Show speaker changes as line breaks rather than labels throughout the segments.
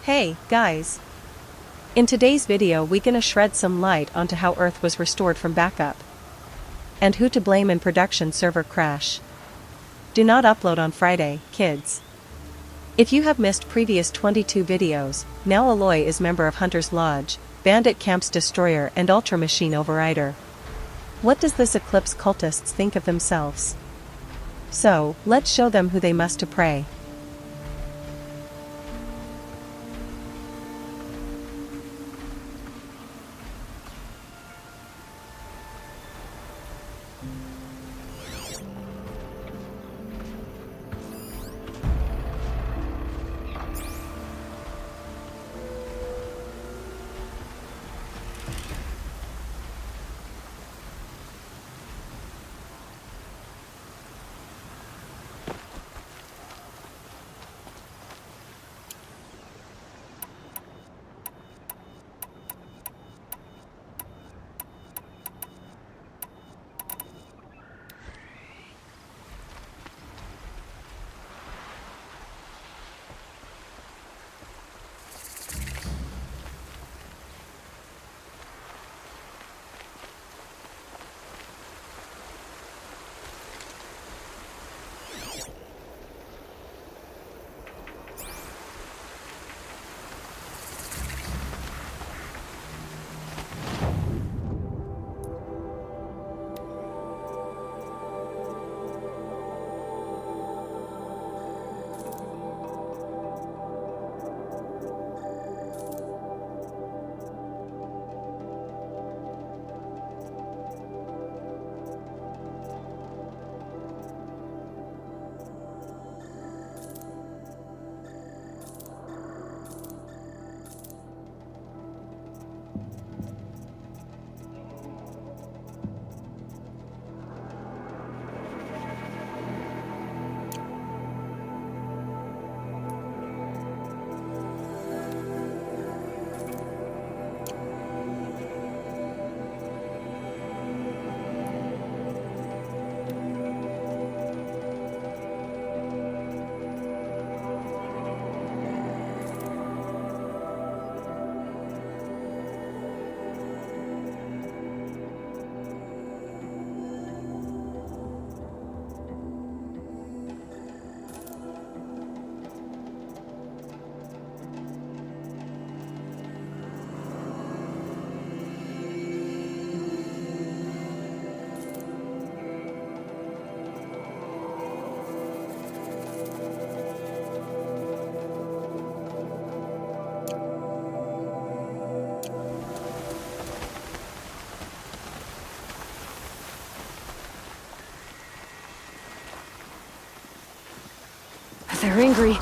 Hey, guys! In today's video we gonna shed some light onto how Earth was restored from backup. And who to blame in production server crash. Do not upload on Friday, kids. If you have missed previous 22 videos, now Aloy is member of Hunter's Lodge, Bandit Camp's Destroyer and Ultra Machine Overrider. What does this Eclipse cultists think of themselves? So, let's show them who they must to pray.
They're angry.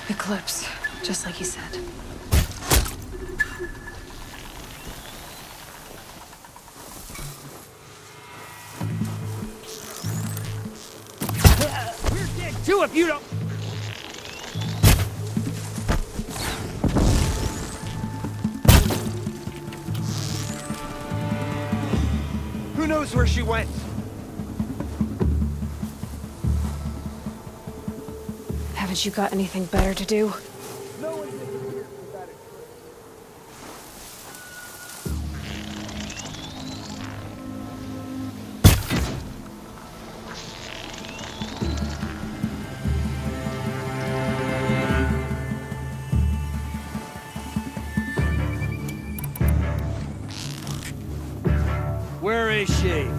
Eclipse, just like he said.
We're dead too if you don't... Who knows where she went?
Haven't you got anything better to do?
No one disappears without it. Where is she?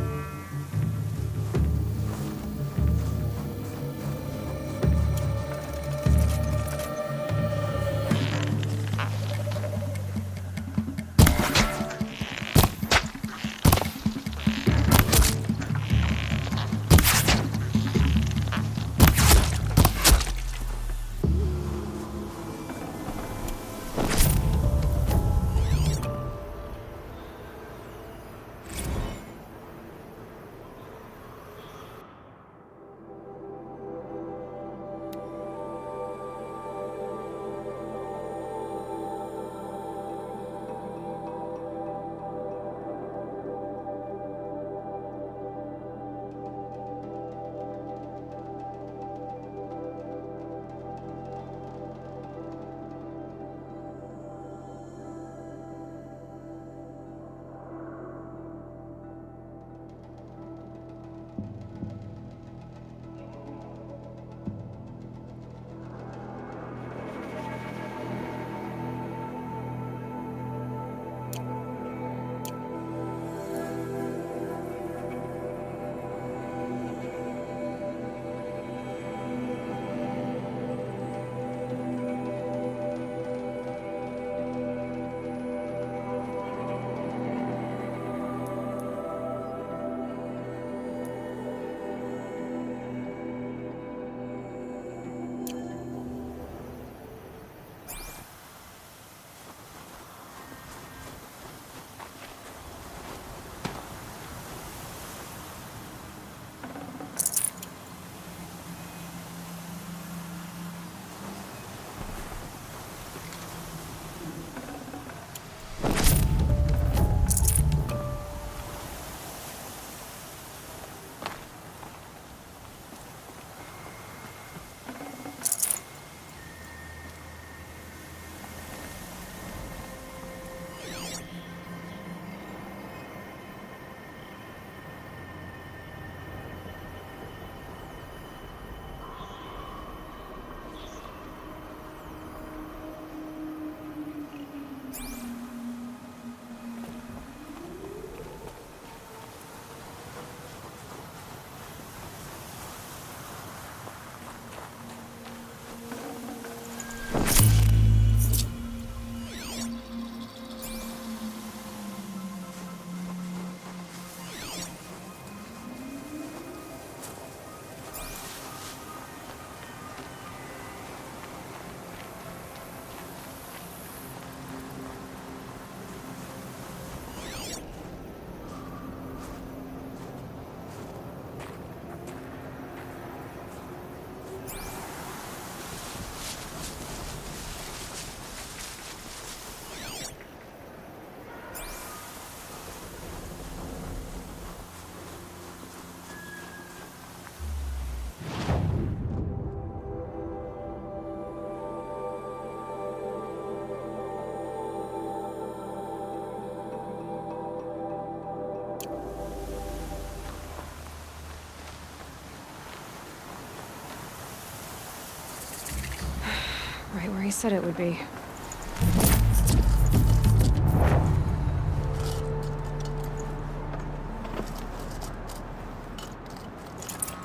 said it would be.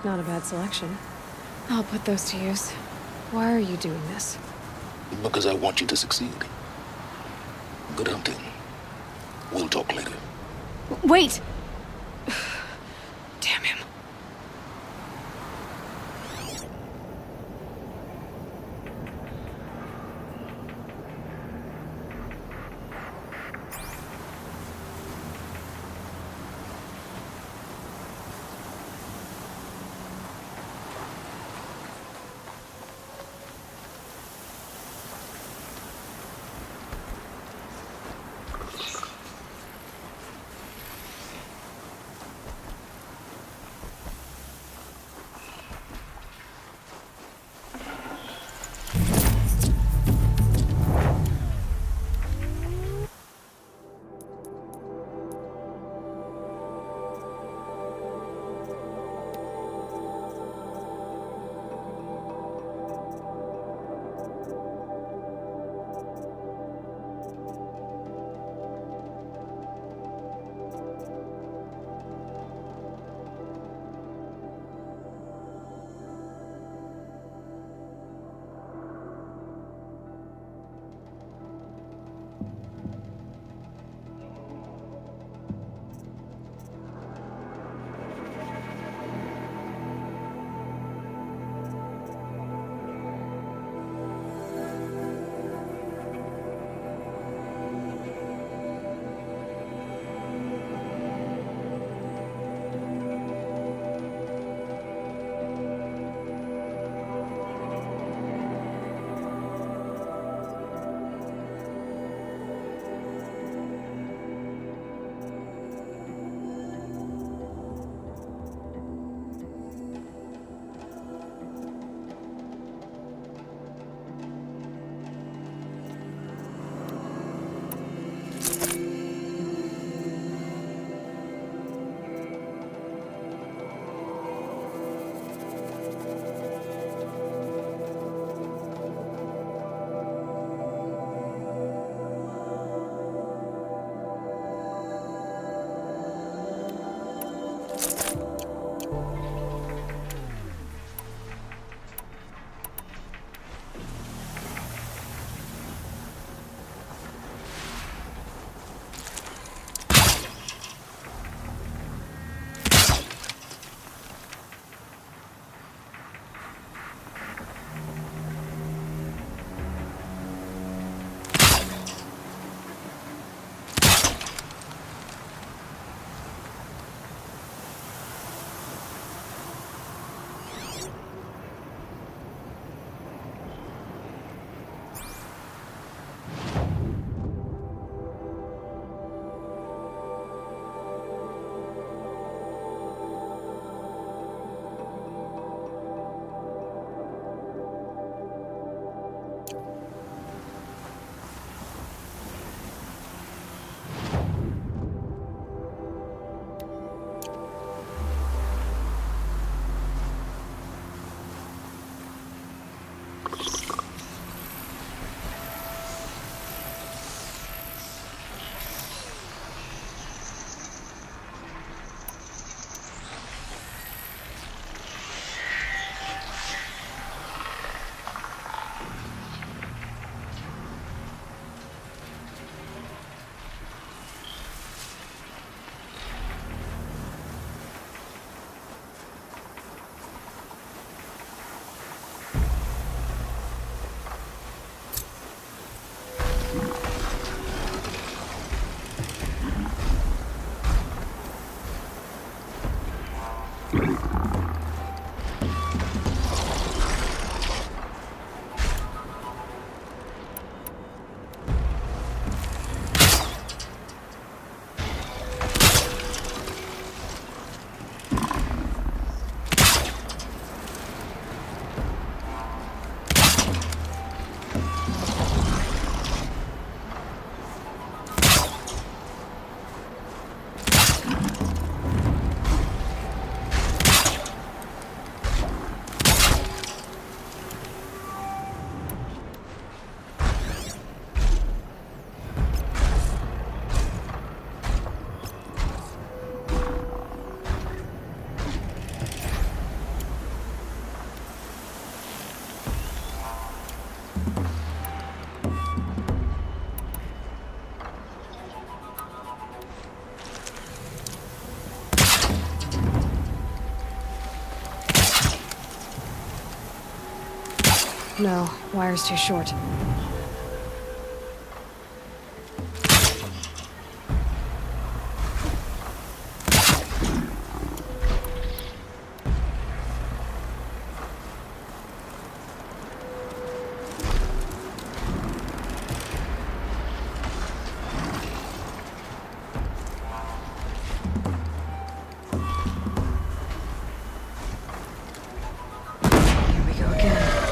Not a bad selection. I'll put those to use. Why are you doing this?
Because I want you to succeed. Good hunting. We'll talk later.
Wait! Damn him. No, wire's too short. Here we go again.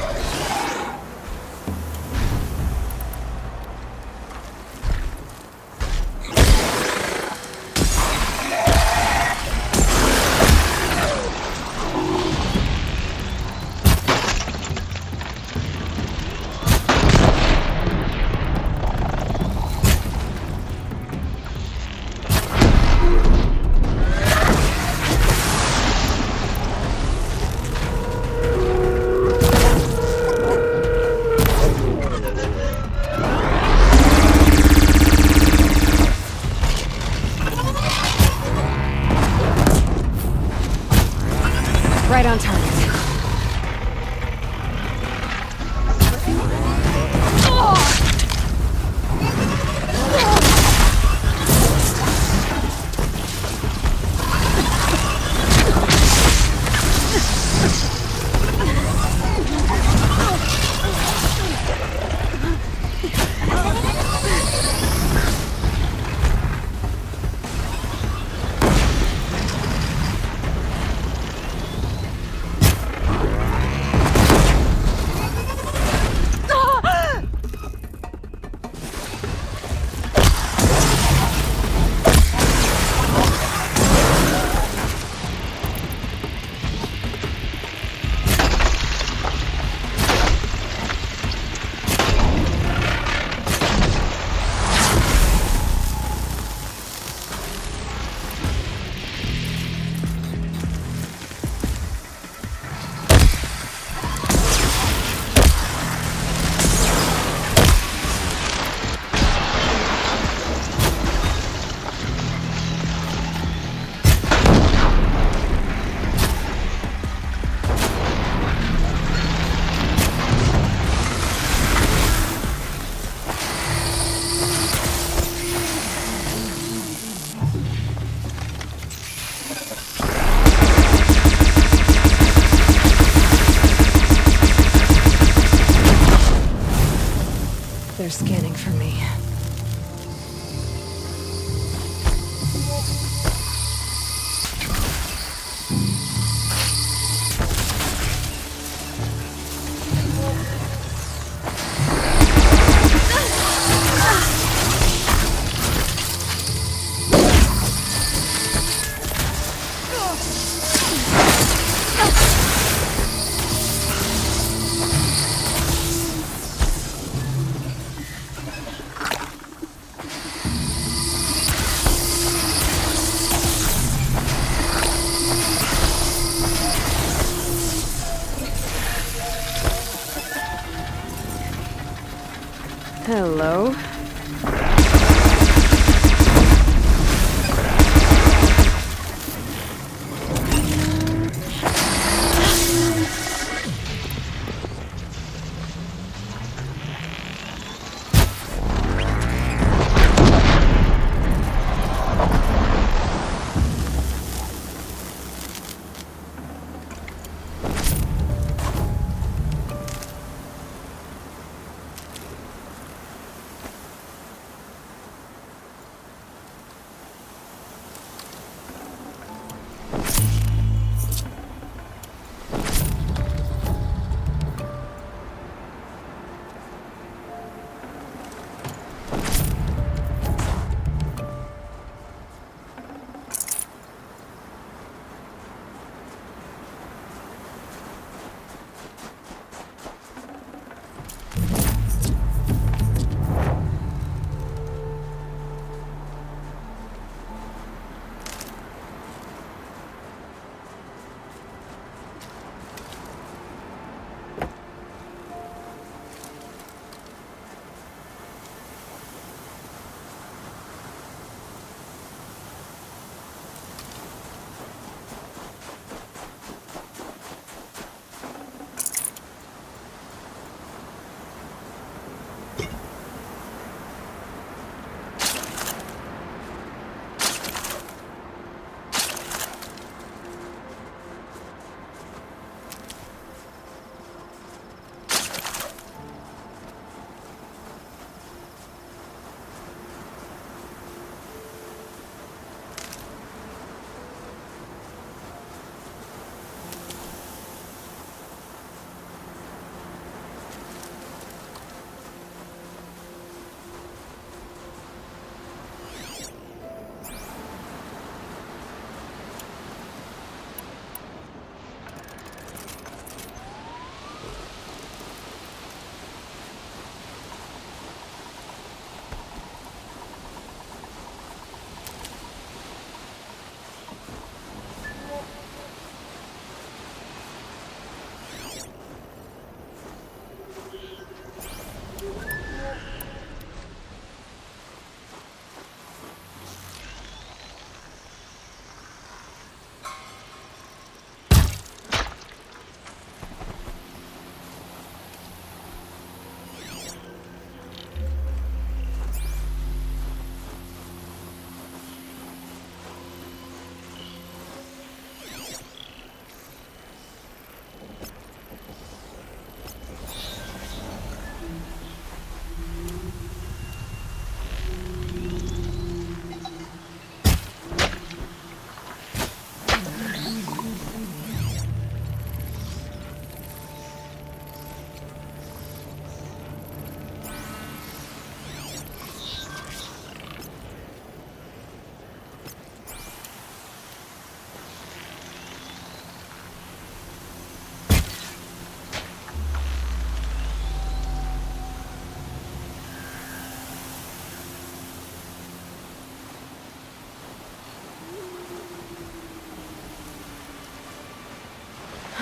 Right on target.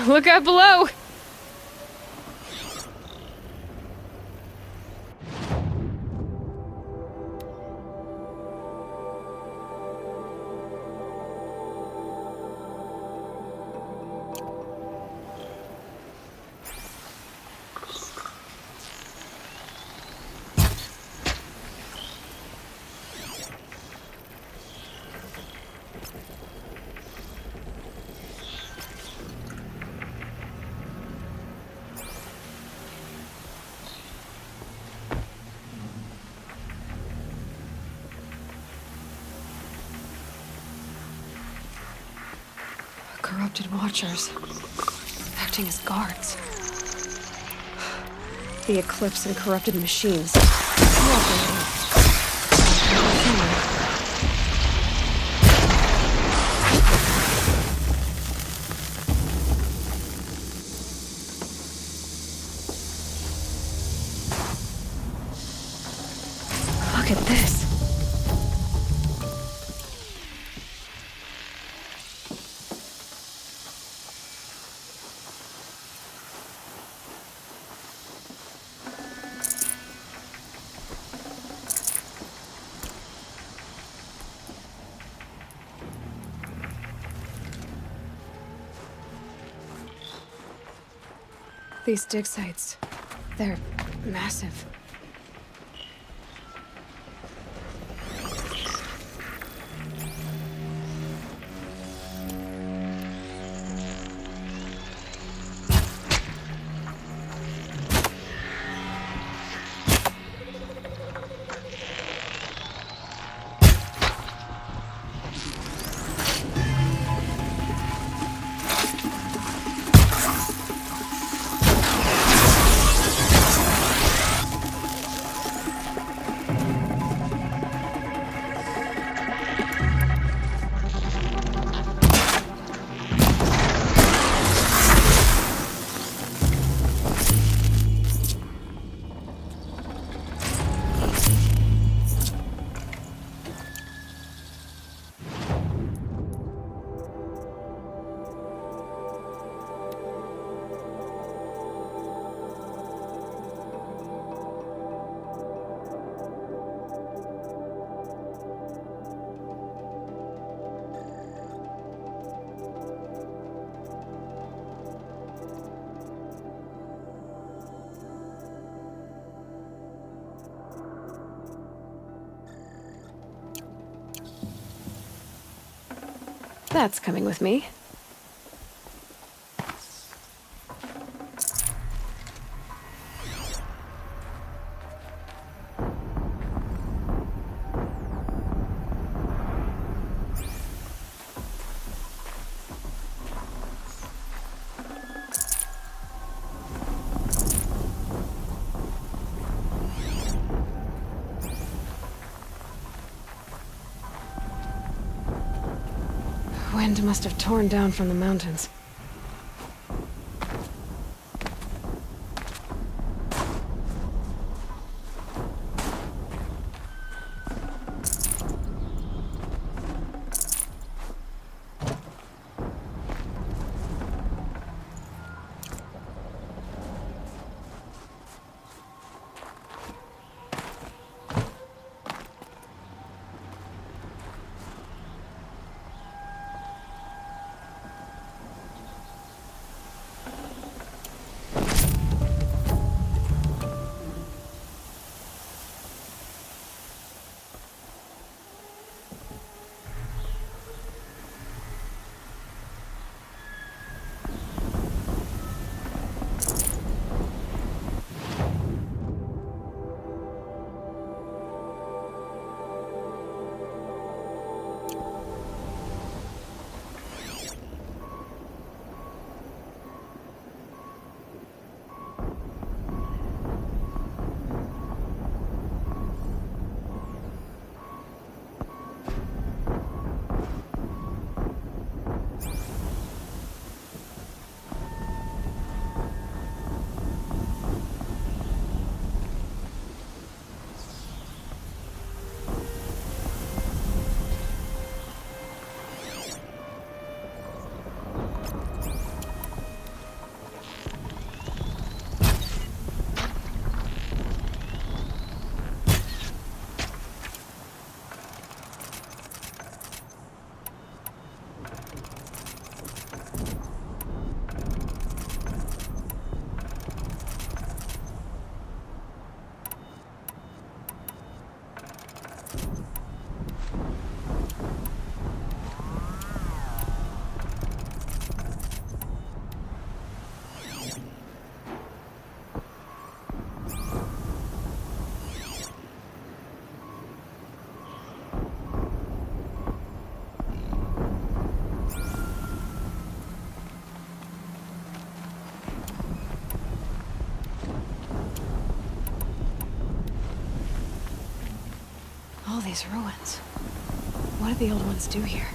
Look out below! Corrupted watchers, acting as guards. The Eclipse and corrupted machines. Cooperating. Look at this. These dig sites, they're massive. That's coming with me. Wind must have torn down from the mountains. these ruins? What did the old ones do here?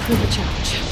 Prove a challenge.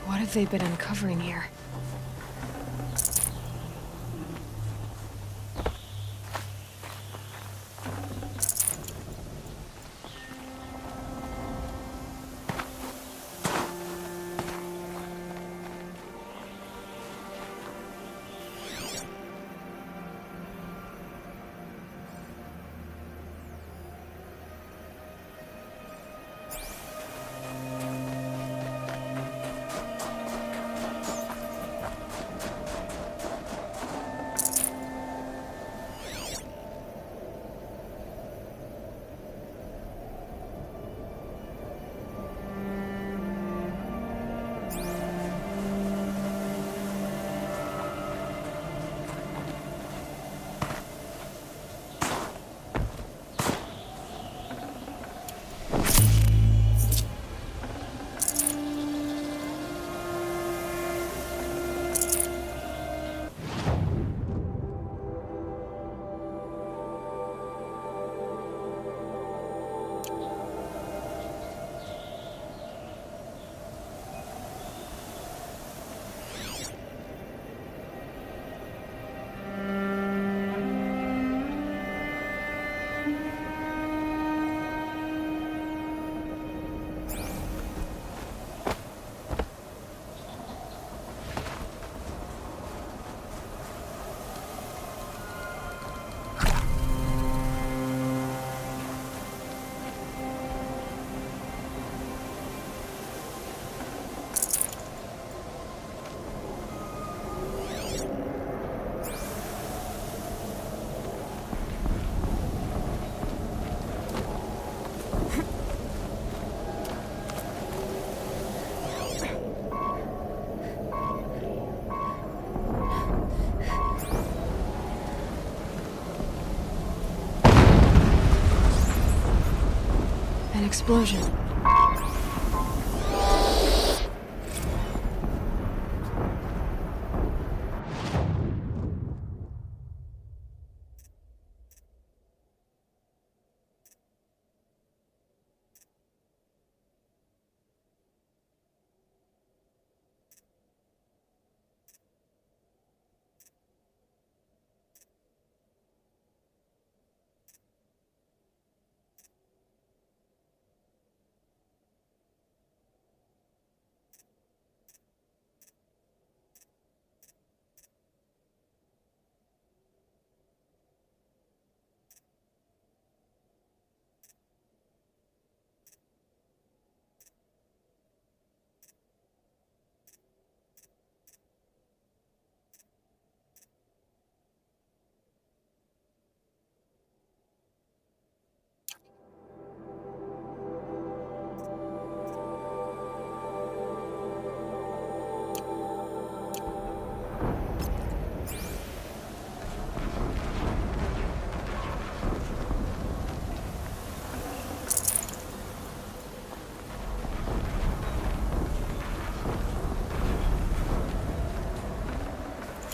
What have they been uncovering here? explosion.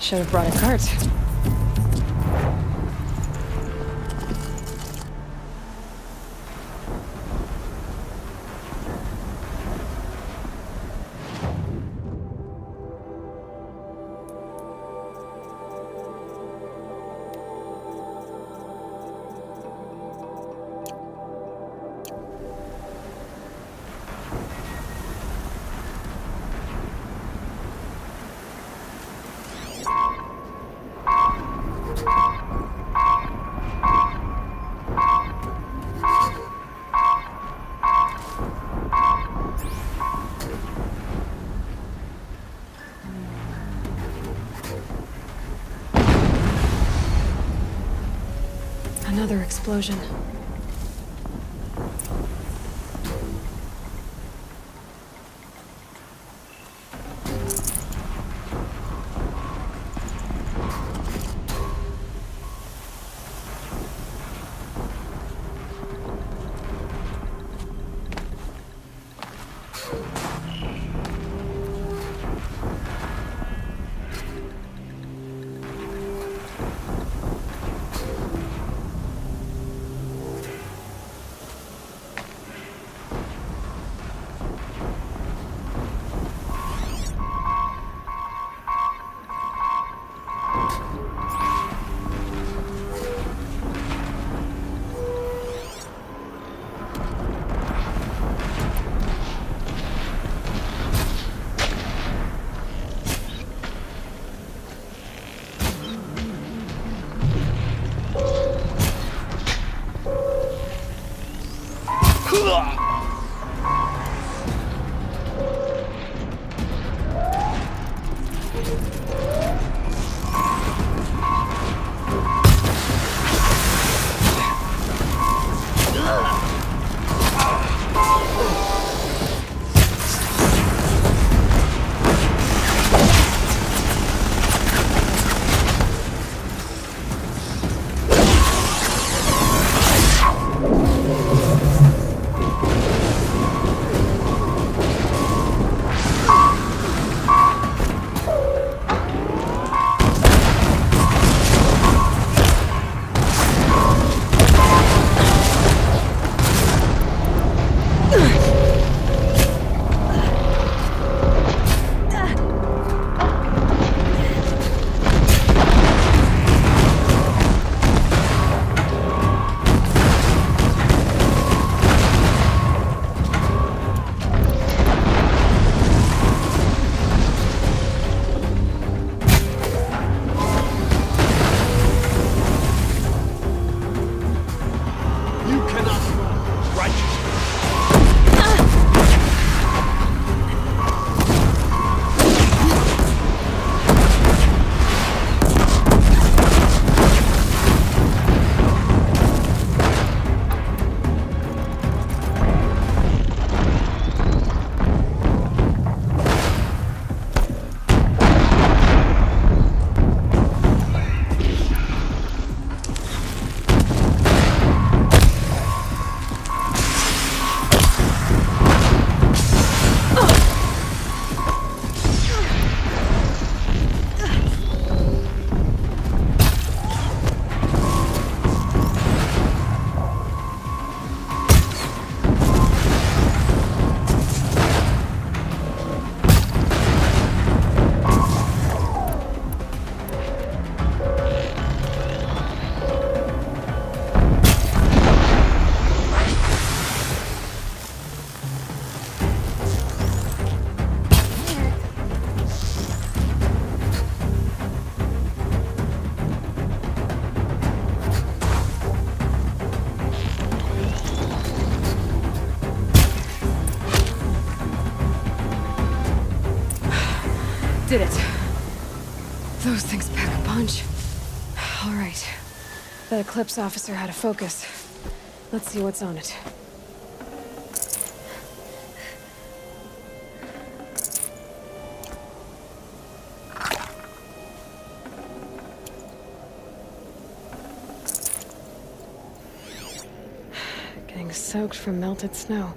Should have brought a cart. Another explosion. Did it. Those things pack a punch. All right. That Eclipse officer had a focus. Let's see what's on it. Getting soaked from melted snow.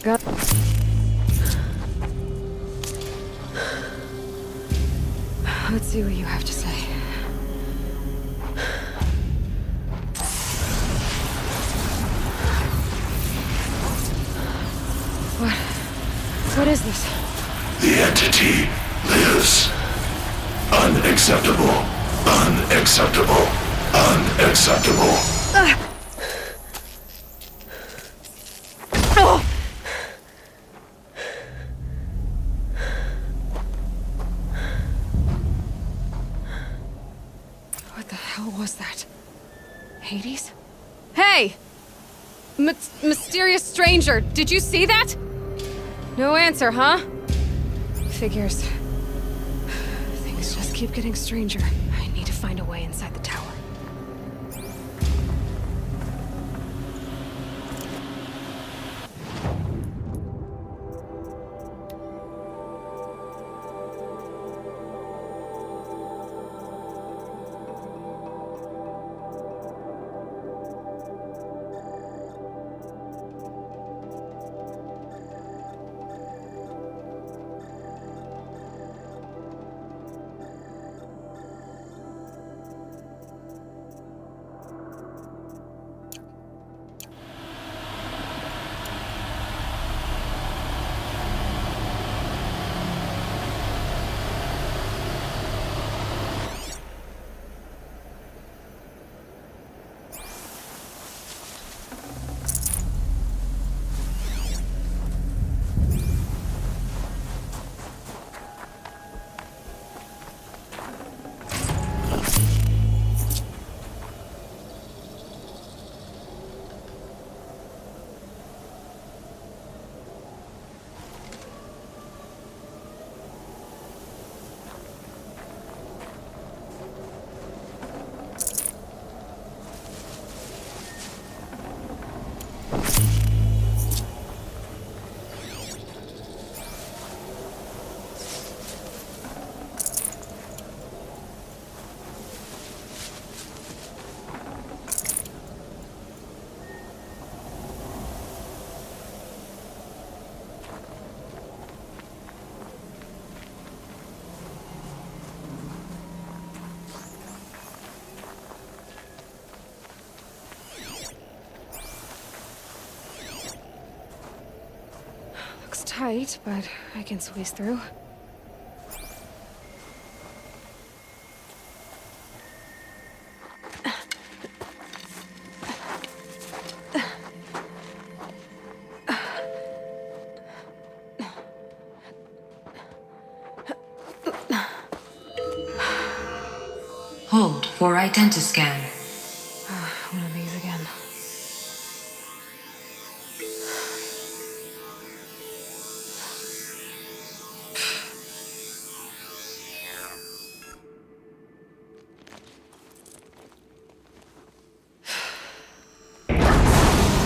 Go. Let's see what you have to say. What is this?
The entity lives. Unacceptable. Unacceptable. Unacceptable.
What the hell was that? Hades? Hey! Mysterious stranger, did you see that? No answer, huh? Figures. Things just keep getting stranger. I need to find a way inside the tower. tight, but I can squeeze through.
Hold for identiscan.
One of these again.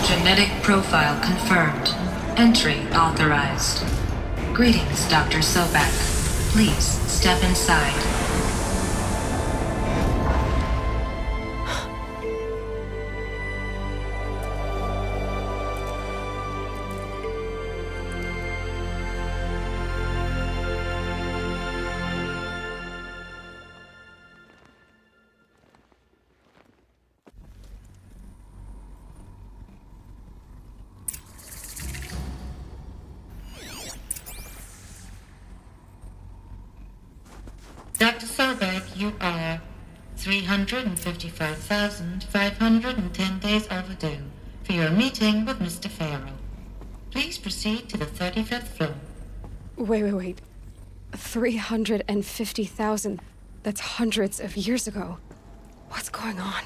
Genetic profile confirmed. Entry authorized. Greetings, Dr. Sobek. Please step inside.
Dr. Sobek, you are 355,510 days overdue for your meeting with Mr. Faro. Please proceed to the 35th floor.
Wait. 350,000. That's hundreds of years ago. What's going on?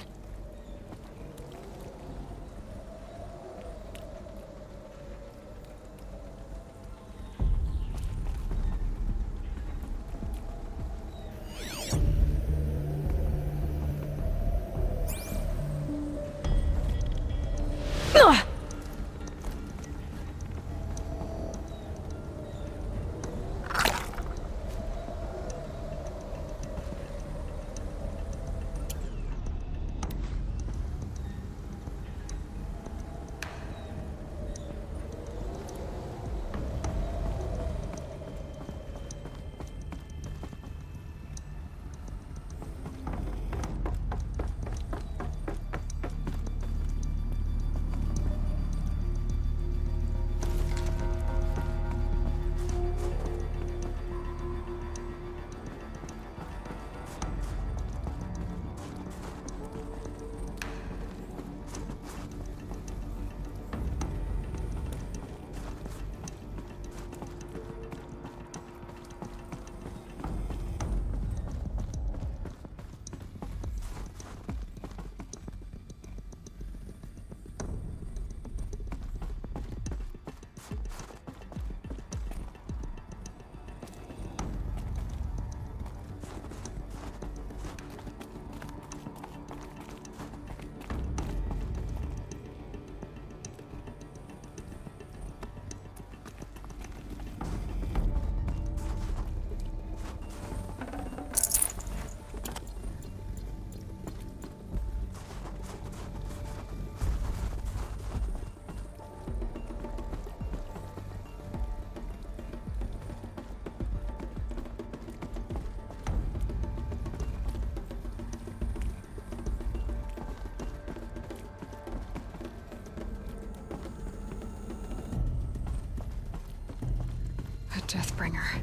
A Deathbringer.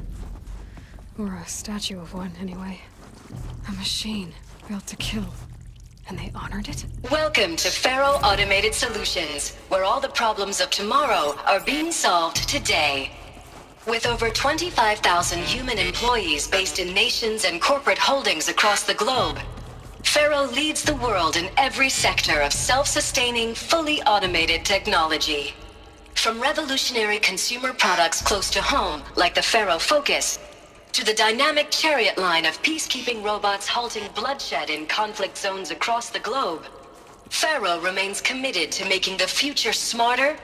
Or a statue of one, anyway. A machine built to kill. And they honored it?
Welcome to Faro Automated Solutions, where all the problems of tomorrow are being solved today. With over 25,000 human employees based in nations and corporate holdings across the globe, Faro leads the world in every sector of self-sustaining, fully automated technology. From revolutionary consumer products close to home, like the Faro Focus, to the dynamic chariot line of peacekeeping robots halting bloodshed in conflict zones across the globe, Faro remains committed to making the future smarter,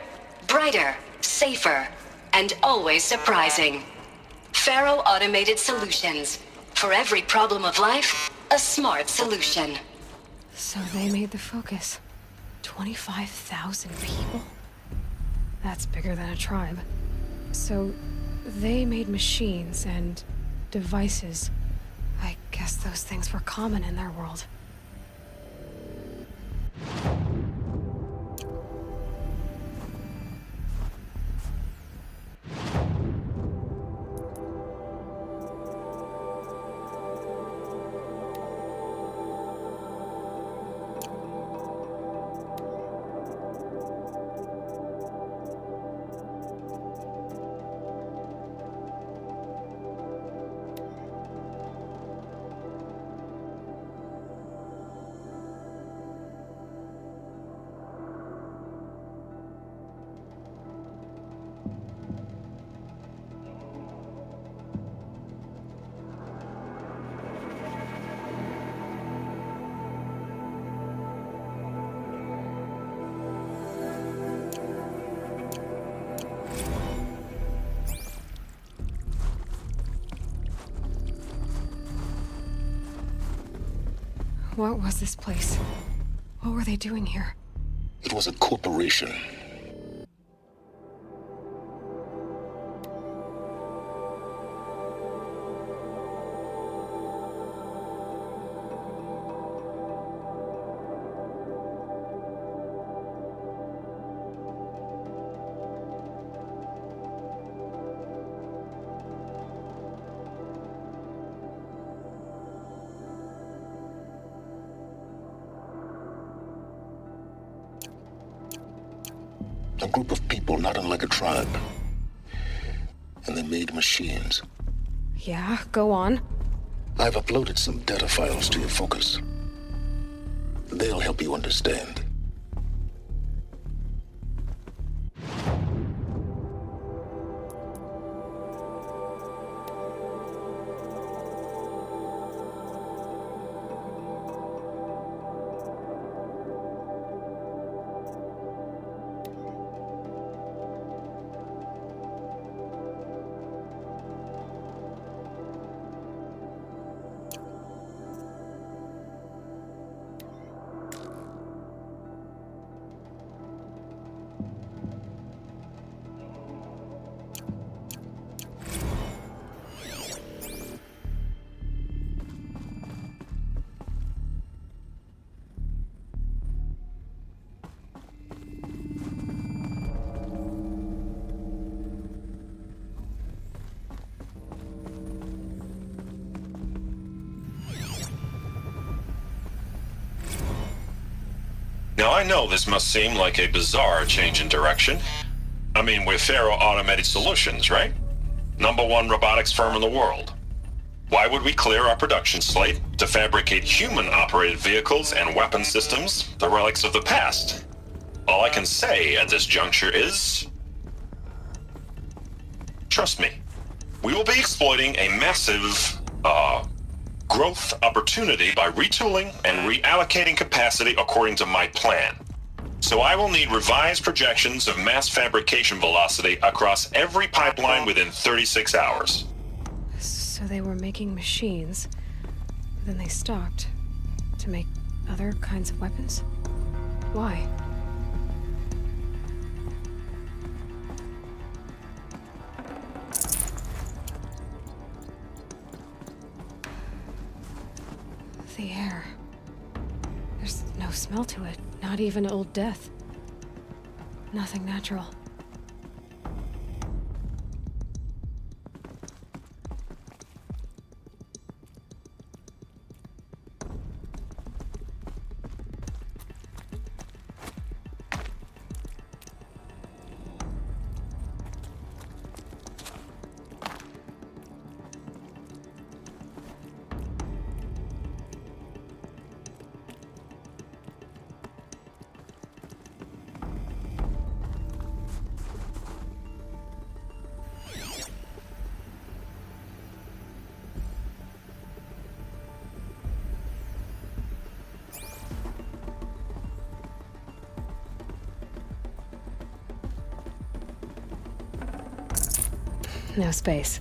brighter, safer, and always surprising. Faro Automated Solutions. For every problem of life, a smart solution.
So they made the Focus. 25,000 people? That's bigger than a tribe. So they made machines and devices. I guess those things were common in their world. What was this place? What were they doing here?
It was a corporation. A group of people not unlike a tribe. And they made machines.
Yeah, go on.
I've uploaded some data files to your focus. They'll help you understand.
Now I know this must seem like a bizarre change in direction. I mean, we're Faro Automated Solutions, right? #1 robotics firm in the world. Why would we clear our production slate to fabricate human-operated vehicles and weapon systems, the relics of the past? All I can say at this juncture is... trust me, we will be exploiting a massive, growth opportunity by retooling and reallocating capacity according to my plan. So I will need revised projections of mass fabrication velocity across every pipeline within 36 hours.
So they were making machines, then they stopped to make other kinds of weapons? Why? The air. There's no smell to it, not even old death. Nothing natural. No space.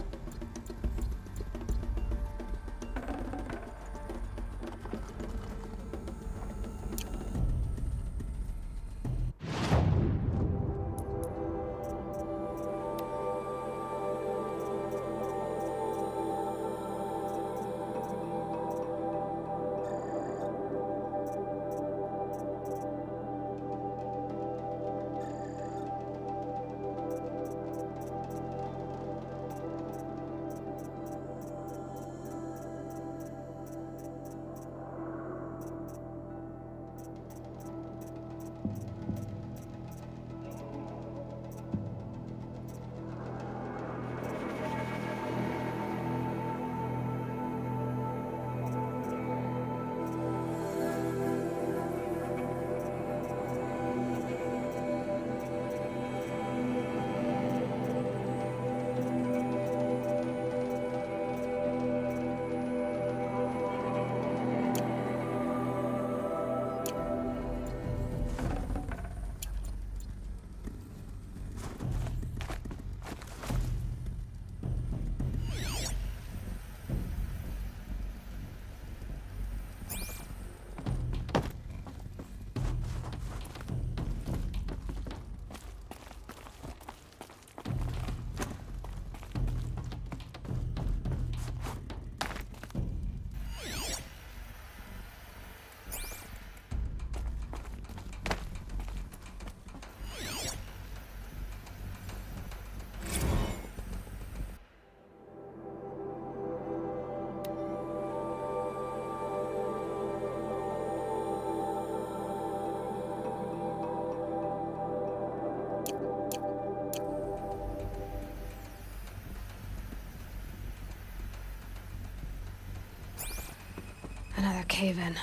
cave in.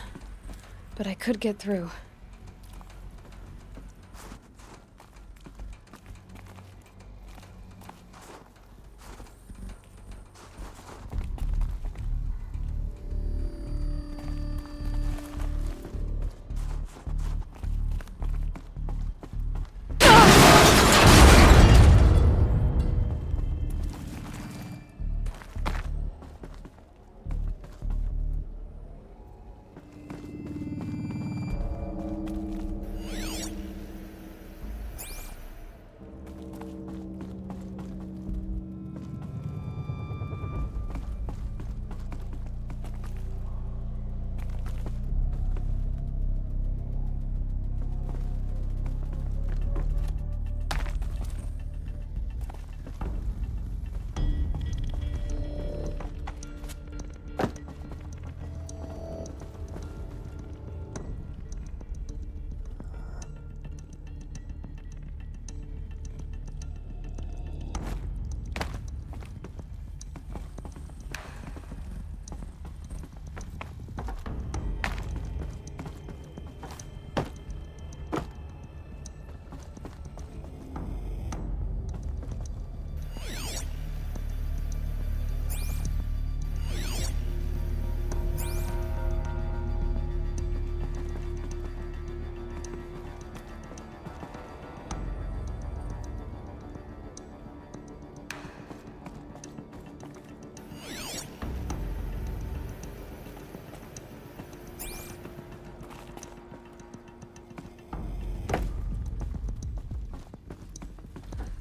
But I could get through.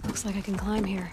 Looks like I can climb here.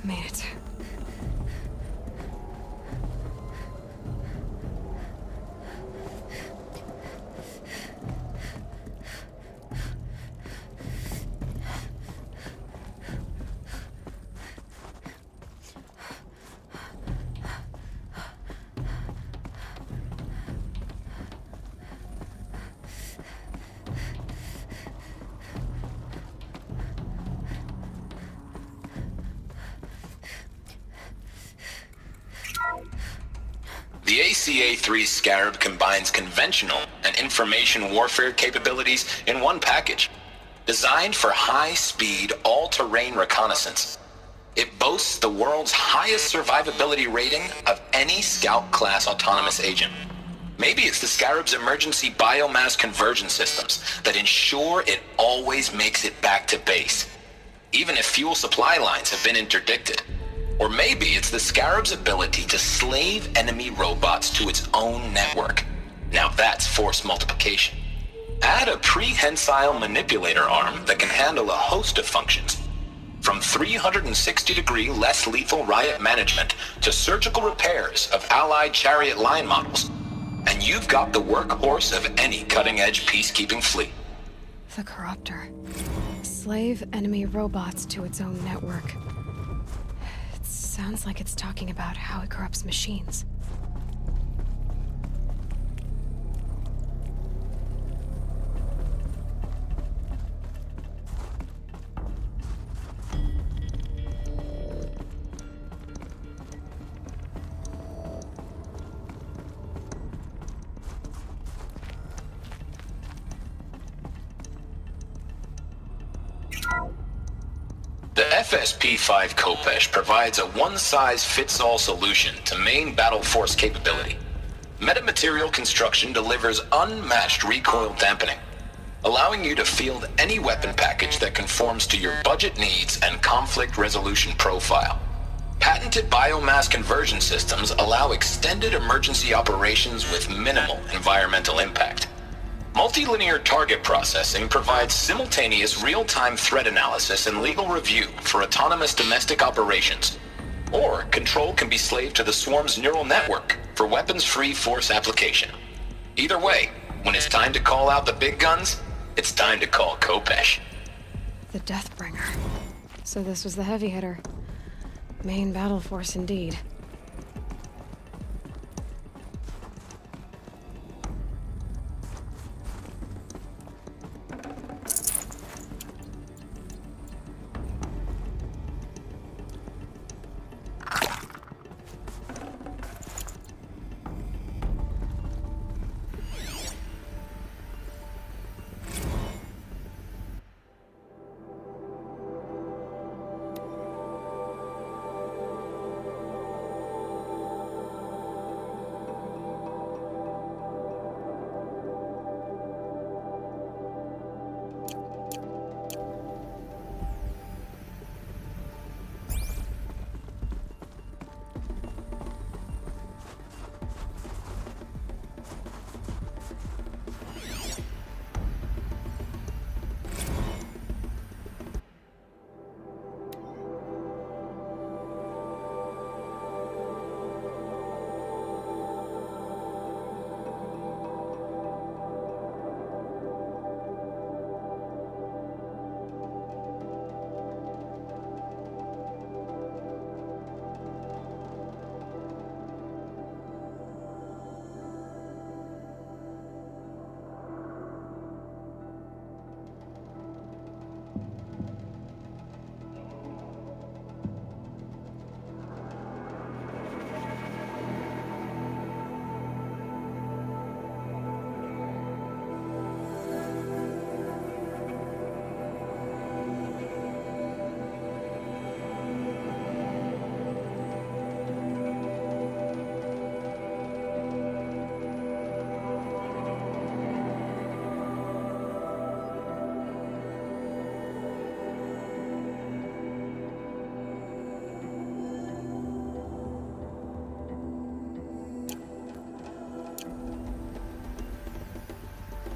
Made it.
The ACA-3 Scarab combines conventional and information warfare capabilities in one package. Designed for high-speed, all-terrain reconnaissance, it boasts the world's highest survivability rating of any Scout-class autonomous agent. Maybe it's the Scarab's emergency biomass conversion systems that ensure it always makes it back to base, even if fuel supply lines have been interdicted. Or maybe it's the Scarab's ability to slave enemy robots to its own network. Now that's force multiplication. Add a prehensile manipulator arm that can handle a host of functions, from 360-degree less lethal riot management to surgical repairs of allied chariot line models, and you've got the workhorse of any cutting-edge peacekeeping fleet.
The Corruptor. Slave enemy robots to its own network. Sounds like it's talking about how it corrupts machines.
The FSP-5 Khopesh provides a one-size-fits-all solution to main battle force capability. Metamaterial construction delivers unmatched recoil dampening, allowing you to field any weapon package that conforms to your budget needs and conflict resolution profile. Patented biomass conversion systems allow extended emergency operations with minimal environmental impact. Multilinear target processing provides simultaneous real-time threat analysis and legal review for autonomous domestic operations. Or control can be slaved to the swarm's neural network for weapons-free force application. Either way, when it's time to call out the big guns, it's time to call Khopesh.
The Deathbringer. So this was the heavy hitter. Main battle force indeed.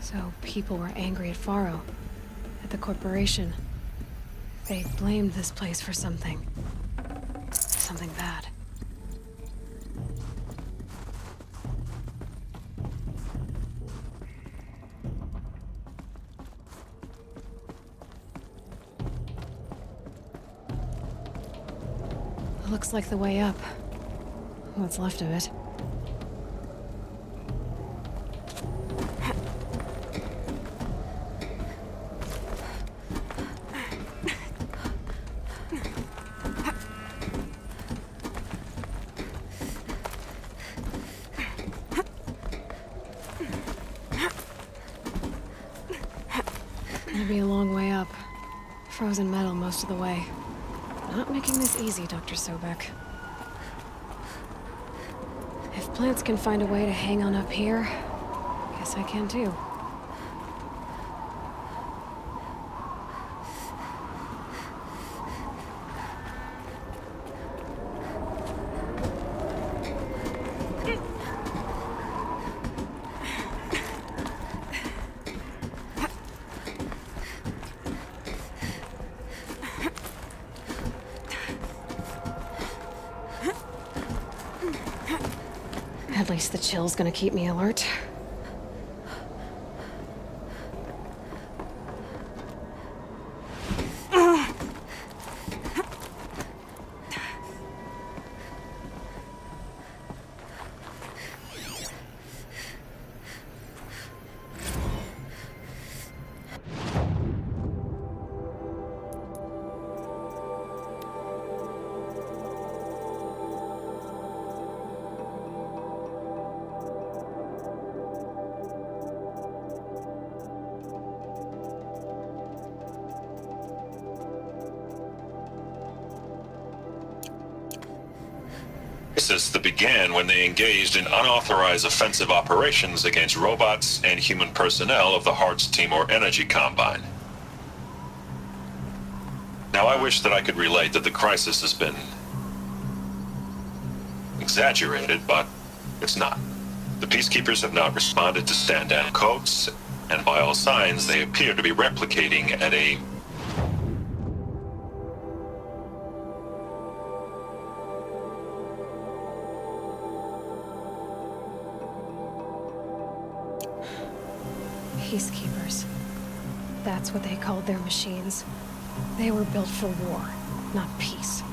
So people were angry at Faro, at the corporation. They blamed this place for something. Something bad. Looks like the way up. What's left of it. It'll be a long way up. Frozen metal most of the way. Not making this easy, Dr. Sobek. If plants can find a way to hang on up here, guess I can too. At least the chill's gonna keep me alert.
That began when they engaged in unauthorized offensive operations against robots and human personnel of the Hearts Timor Energy Combine. Now I wish that I could relate that the crisis has been exaggerated, but it's not. The Peacekeepers have not responded to stand-down codes, and by all signs, they appear to be replicating at a...
Peacekeepers. That's what they called their machines. They were built for war, not peace.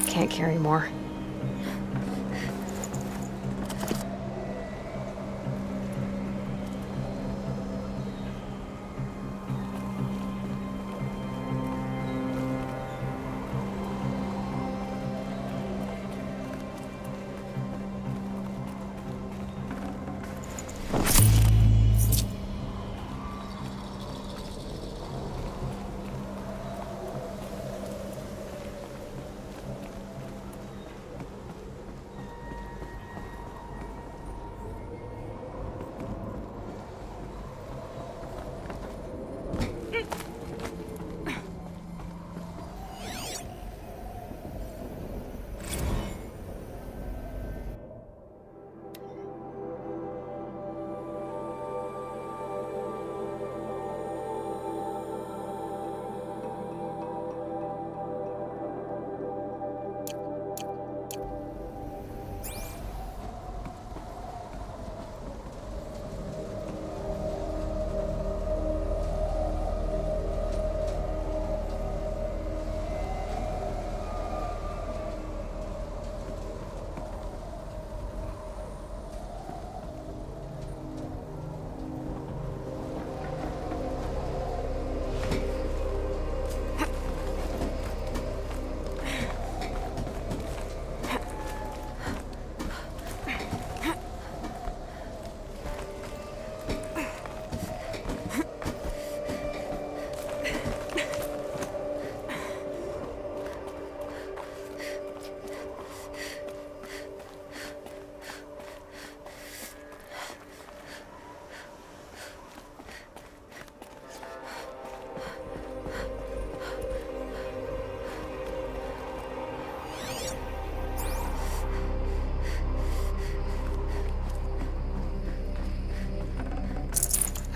Can't carry more.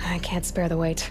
I can't spare the weight.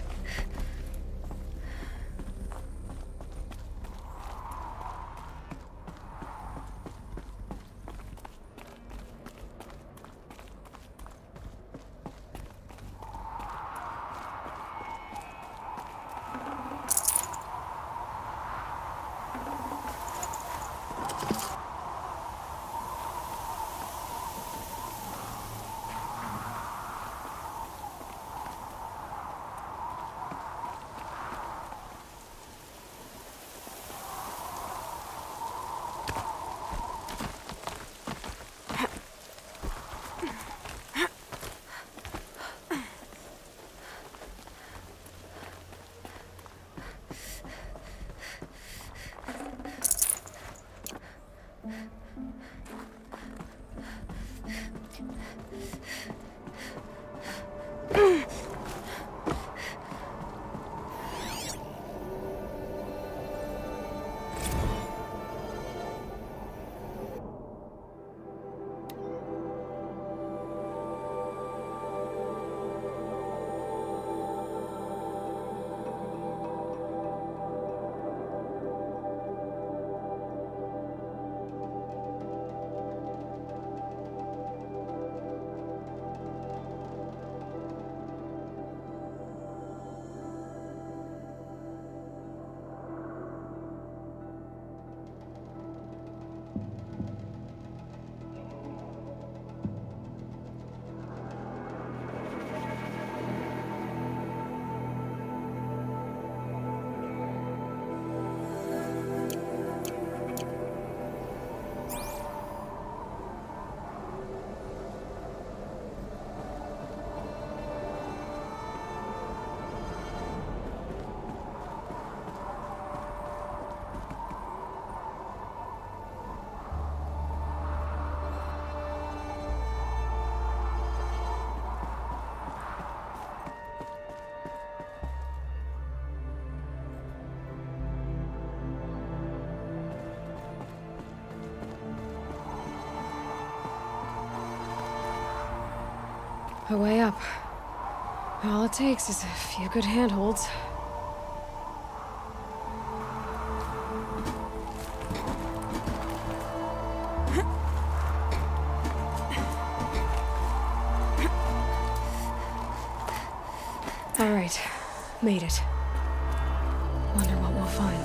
a way up. All it takes is a few good handholds. All right, made it. Wonder what we'll find.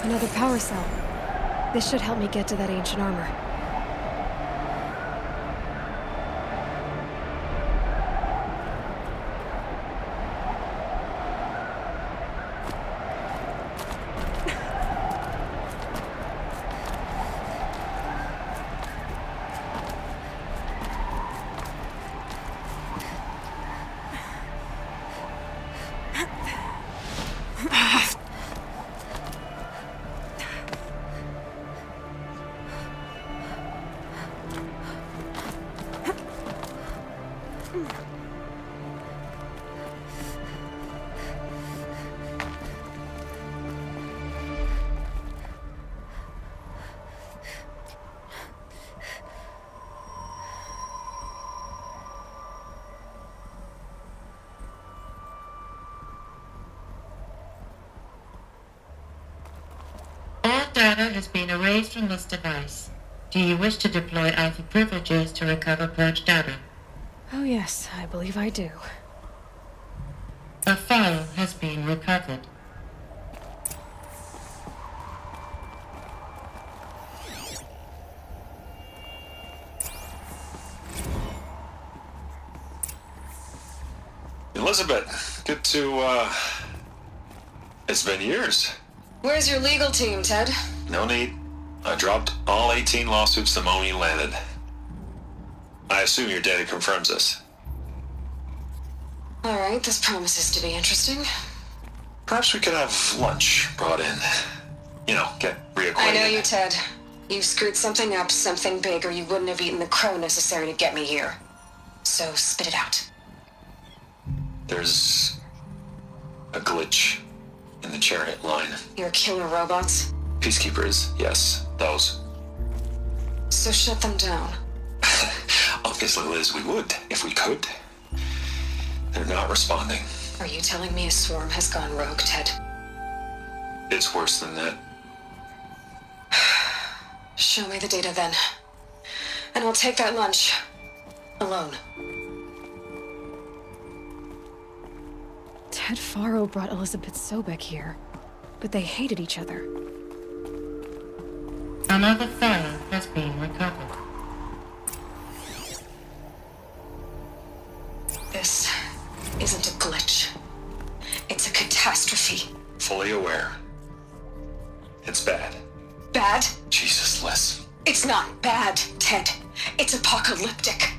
Another power cell. This should help me get to that ancient armor.
Data has been erased from this device. Do you wish to deploy Alpha privileges to recover purged data?
Oh yes, I believe I do.
A file has been recovered.
Elizabeth, good to, it's been years.
Where's your legal team, Ted?
No need. I dropped all 18 lawsuits the moment you landed. I assume your data confirms this.
Alright, this promises to be interesting.
Perhaps we could have lunch brought in. You know, get reacquainted.
I know you, Ted. You screwed something up, something big, or you wouldn't have eaten the crow necessary to get me here. So, spit it out.
There's a glitch in the chariot line.
Your killer robots?
Peacekeepers, yes, those.
So shut them down.
Obviously, Liz, we would, if we could. They're not responding.
Are you telling me a swarm has gone rogue, Ted?
It's worse than that.
Show me the data then. And I'll take that lunch. Alone.
Ted Faro brought Elizabeth Sobek here, but they hated each other.
Another file has been recovered.
This isn't a glitch. It's a catastrophe.
Fully aware. It's bad.
Bad?
Jesus, Liz.
It's not bad, Ted. It's apocalyptic.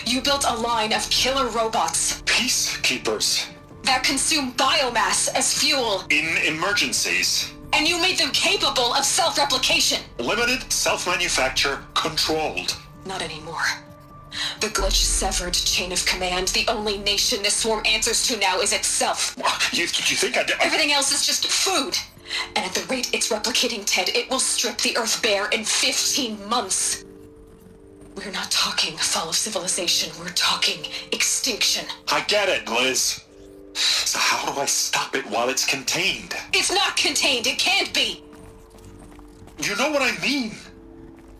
You built a line of killer robots.
Peacekeepers.
That consume biomass as fuel.
In emergencies.
And you made them capable of self-replication.
Limited, self-manufacture, controlled.
Not anymore. The glitch severed chain of command. The only nation this swarm answers to now is itself.
You think
Everything else is just food. And at the rate it's replicating, Ted, it will strip the Earth bare in 15 months. We're not talking fall of civilization. We're talking extinction.
I get it, Liz. So how do I stop it while it's contained?
It's not contained. It can't be.
You know what I mean.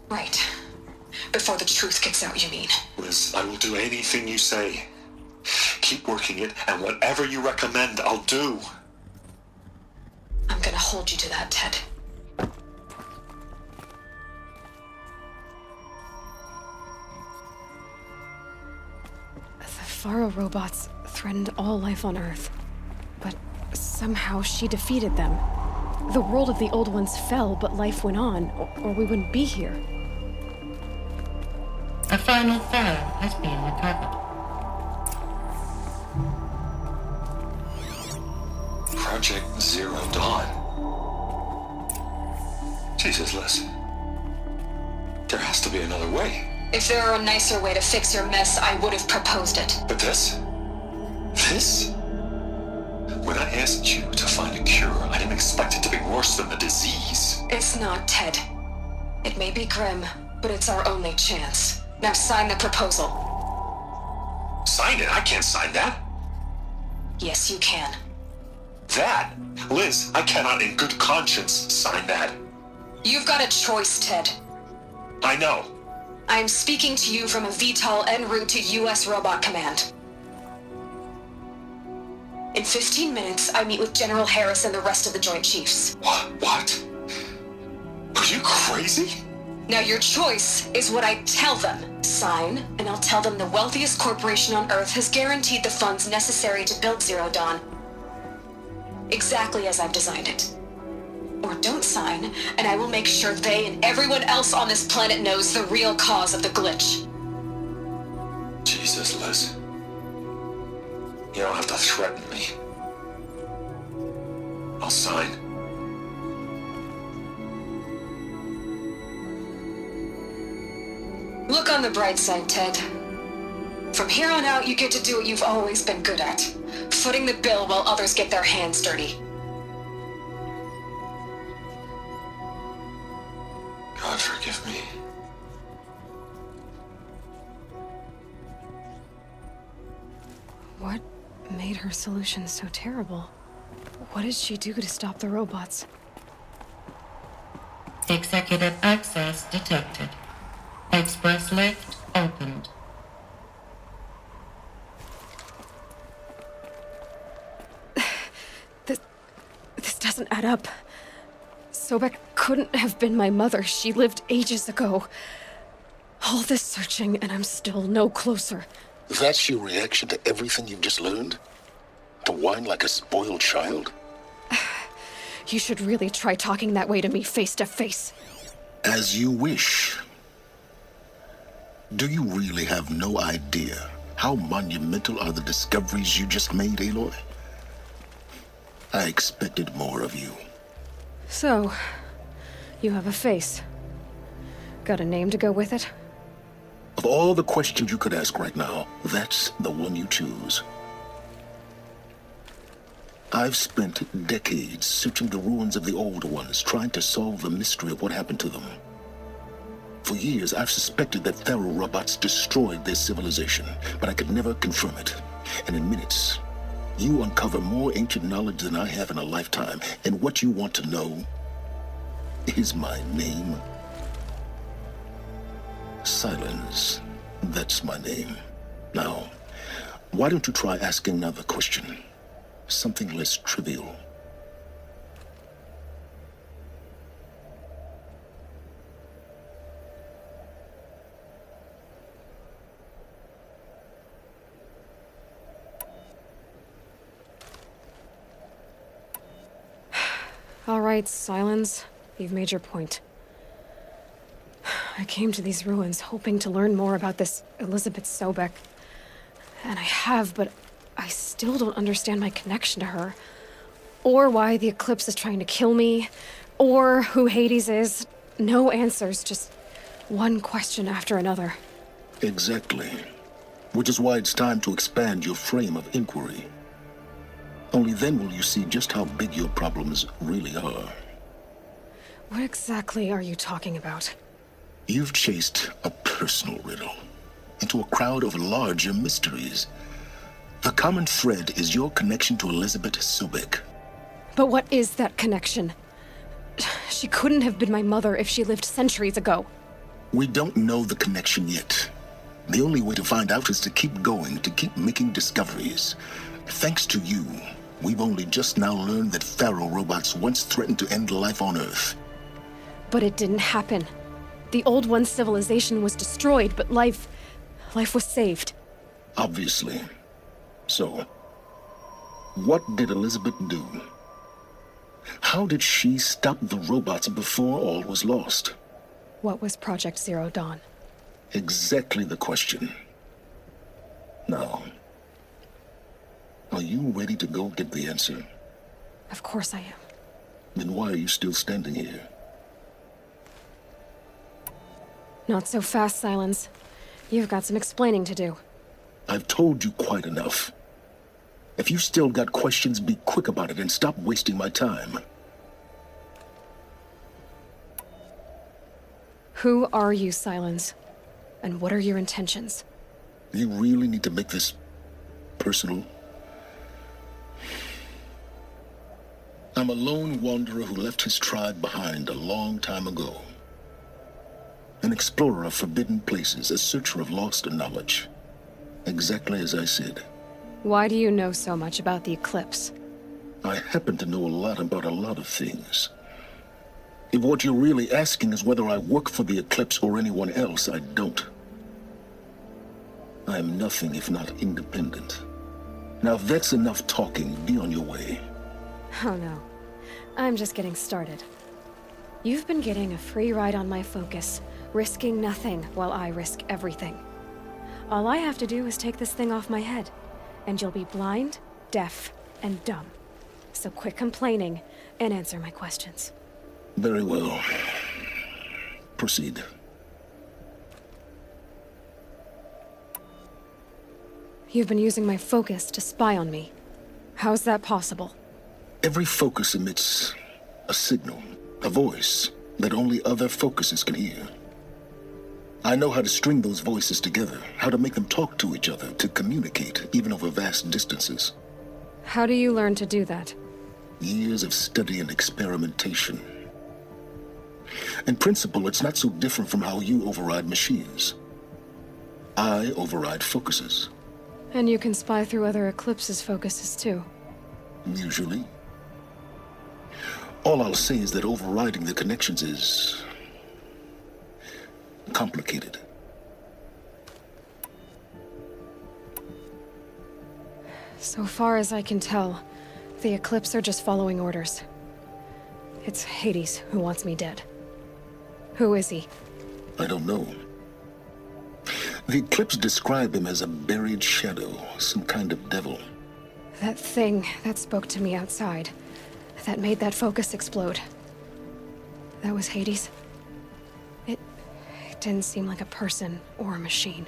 Right. Before the truth gets out, you mean?
Liz, I will do anything you say. Keep working it, and whatever you recommend, I'll do.
I'm gonna hold you to that, Ted.
Faro robots threatened all life on Earth. But somehow she defeated them. The world of the old ones fell, but life went on, or we wouldn't be here.
A final Faro has been recovered.
Project Zero Dawn. Jesus, Liz. There has to be another way.
If there were a nicer way to fix your mess, I would have proposed it.
But this? This? When I asked you to find a cure, I didn't expect it to be worse than the disease.
It's not, Ted. It may be grim, but it's our only chance. Now sign the proposal.
Sign it? I can't sign that.
Yes, you can.
That? Liz, I cannot in good conscience sign that.
You've got a choice, Ted.
I know.
I am speaking to you from a VTOL en route to U.S. Robot Command. In 15 minutes, I meet with General Harris and the rest of the Joint Chiefs.
What? Are you crazy?
Now your choice is what I tell them. Sign, and I'll tell them the wealthiest corporation on Earth has guaranteed the funds necessary to build Zero Dawn. Exactly as I've designed it. Or don't sign, and I will make sure they and everyone else on this planet knows the real cause of the glitch.
Jesus, Liz. You don't have to threaten me. I'll sign.
Look on the bright side, Ted. From here on out, you get to do what you've always been good at. Footing the bill while others get their hands dirty.
God forgive me.
What made her solution so terrible? What did she do to stop the robots?
Executive access detected. Express lift opened.
This doesn't add up. Sobek couldn't have been my mother. She lived ages ago. All this searching, and I'm still no closer.
That's your reaction to everything you've just learned? To whine like a spoiled child?
You should really try talking that way to me face to face.
As you wish. Do you really have no idea how monumental are the discoveries you just made, Aloy? I expected more of you.
So, you have a face. Got a name to go with it?
Of all the questions you could ask right now, that's the one you choose. I've spent decades searching the ruins of the older ones, trying to solve the mystery of what happened to them. For years, I've suspected that Faro robots destroyed their civilization, but I could never confirm it. And in minutes, you uncover more ancient knowledge than I have in a lifetime, and what you want to know is my name. Sylens. That's my name. Now, why don't you try asking another question? Something less trivial.
All right, Sylens. You've made your point. I came to these ruins hoping to learn more about this Elizabeth Sobek. And I have, but I still don't understand my connection to her. Or why the Eclipse is trying to kill me. Or who Hades is. No answers, just one question after another.
Exactly. Which is why it's time to expand your frame of inquiry. Only then will you see just how big your problems really are.
What exactly are you talking about?
You've chased a personal riddle into a crowd of larger mysteries. The common thread is your connection to Elizabeth Sobek.
But what is that connection? She couldn't have been my mother if she lived centuries ago.
We don't know the connection yet. The only way to find out is to keep going, to keep making discoveries. Thanks to you, we've only just now learned that Faro robots once threatened to end life on Earth.
But it didn't happen. The Old One's civilization was destroyed, but life was saved.
Obviously. So, what did Elizabeth do? How did she stop the robots before all was lost?
What was Project Zero Dawn?
Exactly the question. Now, are you ready to go get the answer?
Of course I am.
Then why are you still standing here?
Not so fast, Sylens. You've got some explaining to do.
I've told you quite enough. If you still got questions, be quick about it and stop wasting my time.
Who are you, Sylens? And what are your intentions?
You really need to make this personal? I'm a lone wanderer who left his tribe behind a long time ago. An explorer of forbidden places, a searcher of lost knowledge. Exactly as I said.
Why do you know so much about the Eclipse?
I happen to know a lot about a lot of things. If what you're really asking is whether I work for the Eclipse or anyone else, I don't. I am nothing if not independent. Now, if that's enough talking, be on your way.
Oh no. I'm just getting started. You've been getting a free ride on my focus, risking nothing while I risk everything. All I have to do is take this thing off my head, and you'll be blind, deaf, and dumb. So quit complaining and answer my questions.
Very well. Proceed.
You've been using my focus to spy on me. How's that possible?
Every focus emits a signal, a voice, that only other focuses can hear. I know how to string those voices together, how to make them talk to each other, to communicate, even over vast distances.
How do you learn to do that?
Years of study and experimentation. In principle, it's not so different from how you override machines. I override focuses.
And you can spy through other Eclipse's focuses too.
Usually. All I'll say is that overriding the connections is complicated.
So far as I can tell, the Eclipse are just following orders. It's Hades who wants me dead. Who is he?
I don't know. The Eclipse describe him as a buried shadow, some kind of devil.
That thing that spoke to me outside, that made that focus explode. That was Hades? It didn't seem like a person or a machine.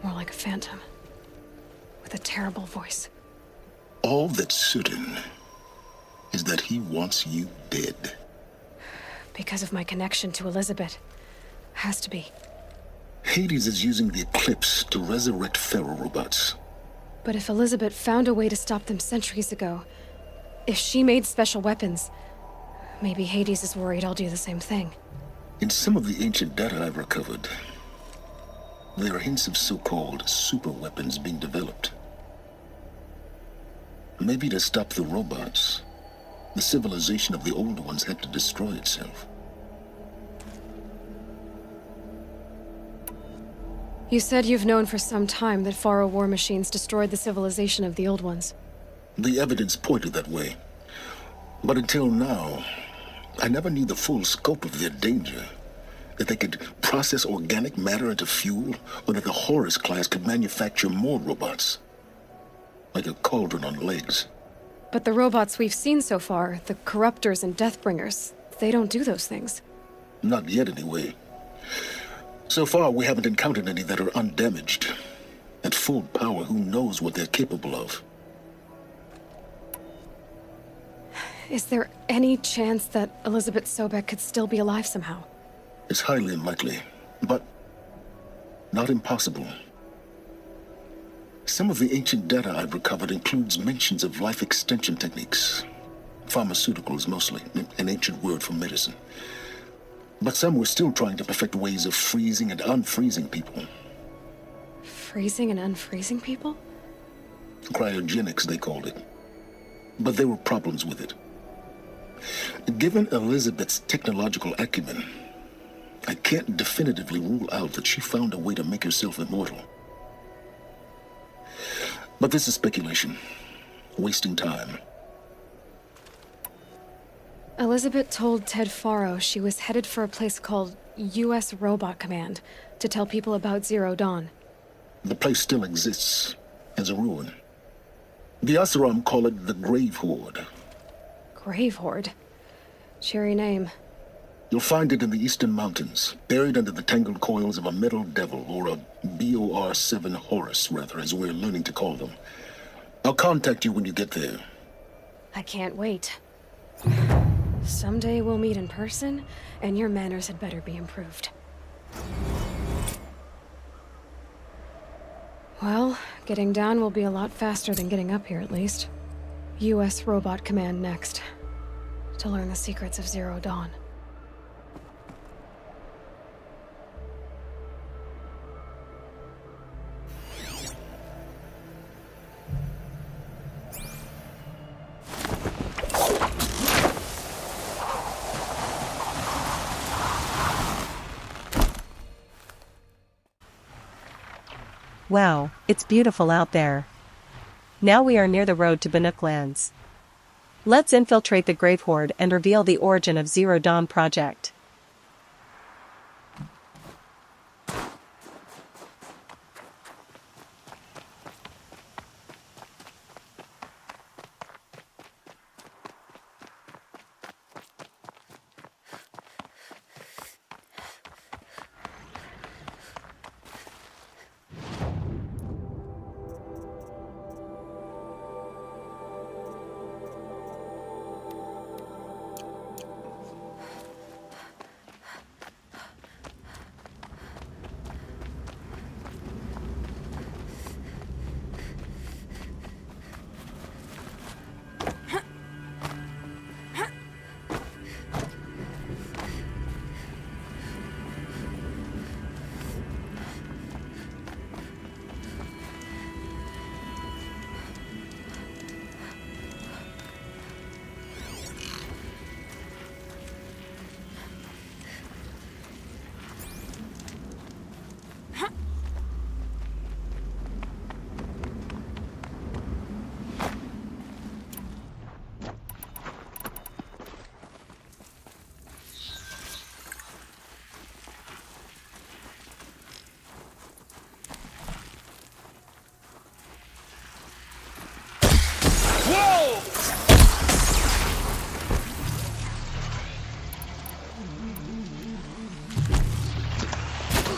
More like a phantom. With a terrible voice.
All that's certain is that he wants you dead.
Because of my connection to Elizabeth. Has to be.
Hades is using the Eclipse to resurrect Faro robots.
But if Elizabeth found a way to stop them centuries ago, if she made special weapons, maybe Hades is worried I'll do the same thing.
In some of the ancient data I've recovered, there are hints of so-called super weapons being developed. Maybe to stop the robots, the civilization of the old ones had to destroy itself.
You said you've known for some time that Faro war machines destroyed the civilization of the old ones.
The evidence pointed that way. But until now, I never knew the full scope of their danger. That they could process organic matter into fuel, or that the Horus class could manufacture more robots. Like a cauldron on legs.
But the robots we've seen so far, the Corruptors and Deathbringers, they don't do those things.
Not yet, anyway. So far, we haven't encountered any that are undamaged. At full power, who knows what they're capable of?
Is there any chance that Elizabeth Sobek could still be alive somehow?
It's highly unlikely, but not impossible. Some of the ancient data I've recovered includes mentions of life extension techniques. Pharmaceuticals, mostly, an ancient word for medicine. But some were still trying to perfect ways of freezing and unfreezing people.
Freezing and unfreezing people?
Cryogenics, they called it. But there were problems with it. Given Elizabeth's technological acumen, I can't definitively rule out that she found a way to make herself immortal. But this is speculation. Wasting time.
Elizabeth told Ted Faro she was headed for a place called U.S. Robot Command to tell people about Zero Dawn.
The place still exists as a ruin. The Oseram call it the Grave-Hoard.
Grave-Hoard? Cheery name.
You'll find it in the eastern mountains, buried under the tangled coils of a metal devil, or a BOR-7 Horus, rather, as we're learning to call them. I'll contact you when you get there.
I can't wait. Someday we'll meet in person, and your manners had better be improved. Well, getting down will be a lot faster than getting up here, at least. U.S. Robot Command next. To learn the secrets of Zero Dawn.
Wow, it's beautiful out there. Now we are near the road to Bannock Lands. Let's infiltrate the Grave-Hoard and reveal the origin of Zero Dawn Project.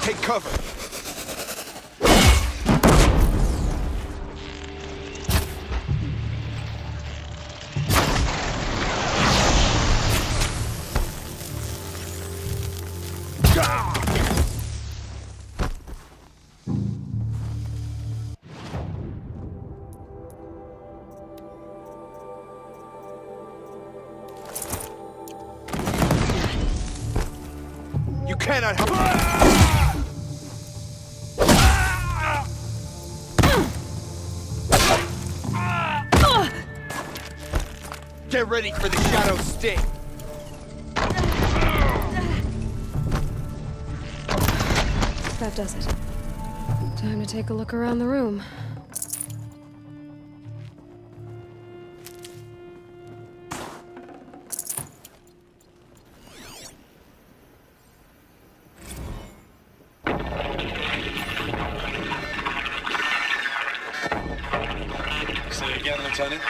Take cover. You cannot help. Get ready for the shadow sting.
That does it. Time to take a look around the room.
Say again, Lieutenant.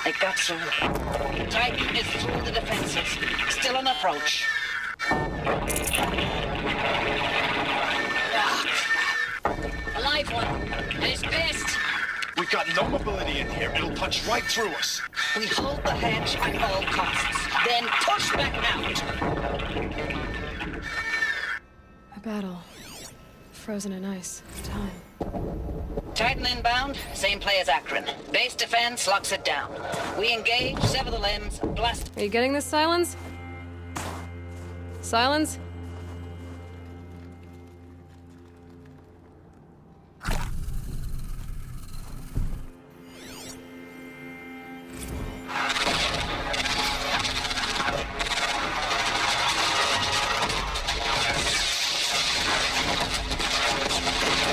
I got some. Titan is through the defenses. Still on approach. A live one. And it's pissed.
We've got no mobility in here. It'll punch right through us.
We hold the hedge at all costs. Then push back out.
A battle. Frozen in ice. Time.
Titan inbound. Same play as Akron. Base defense locks it down. We engage, sever the limbs, blast.
Are you getting this, Sylens? Sylens?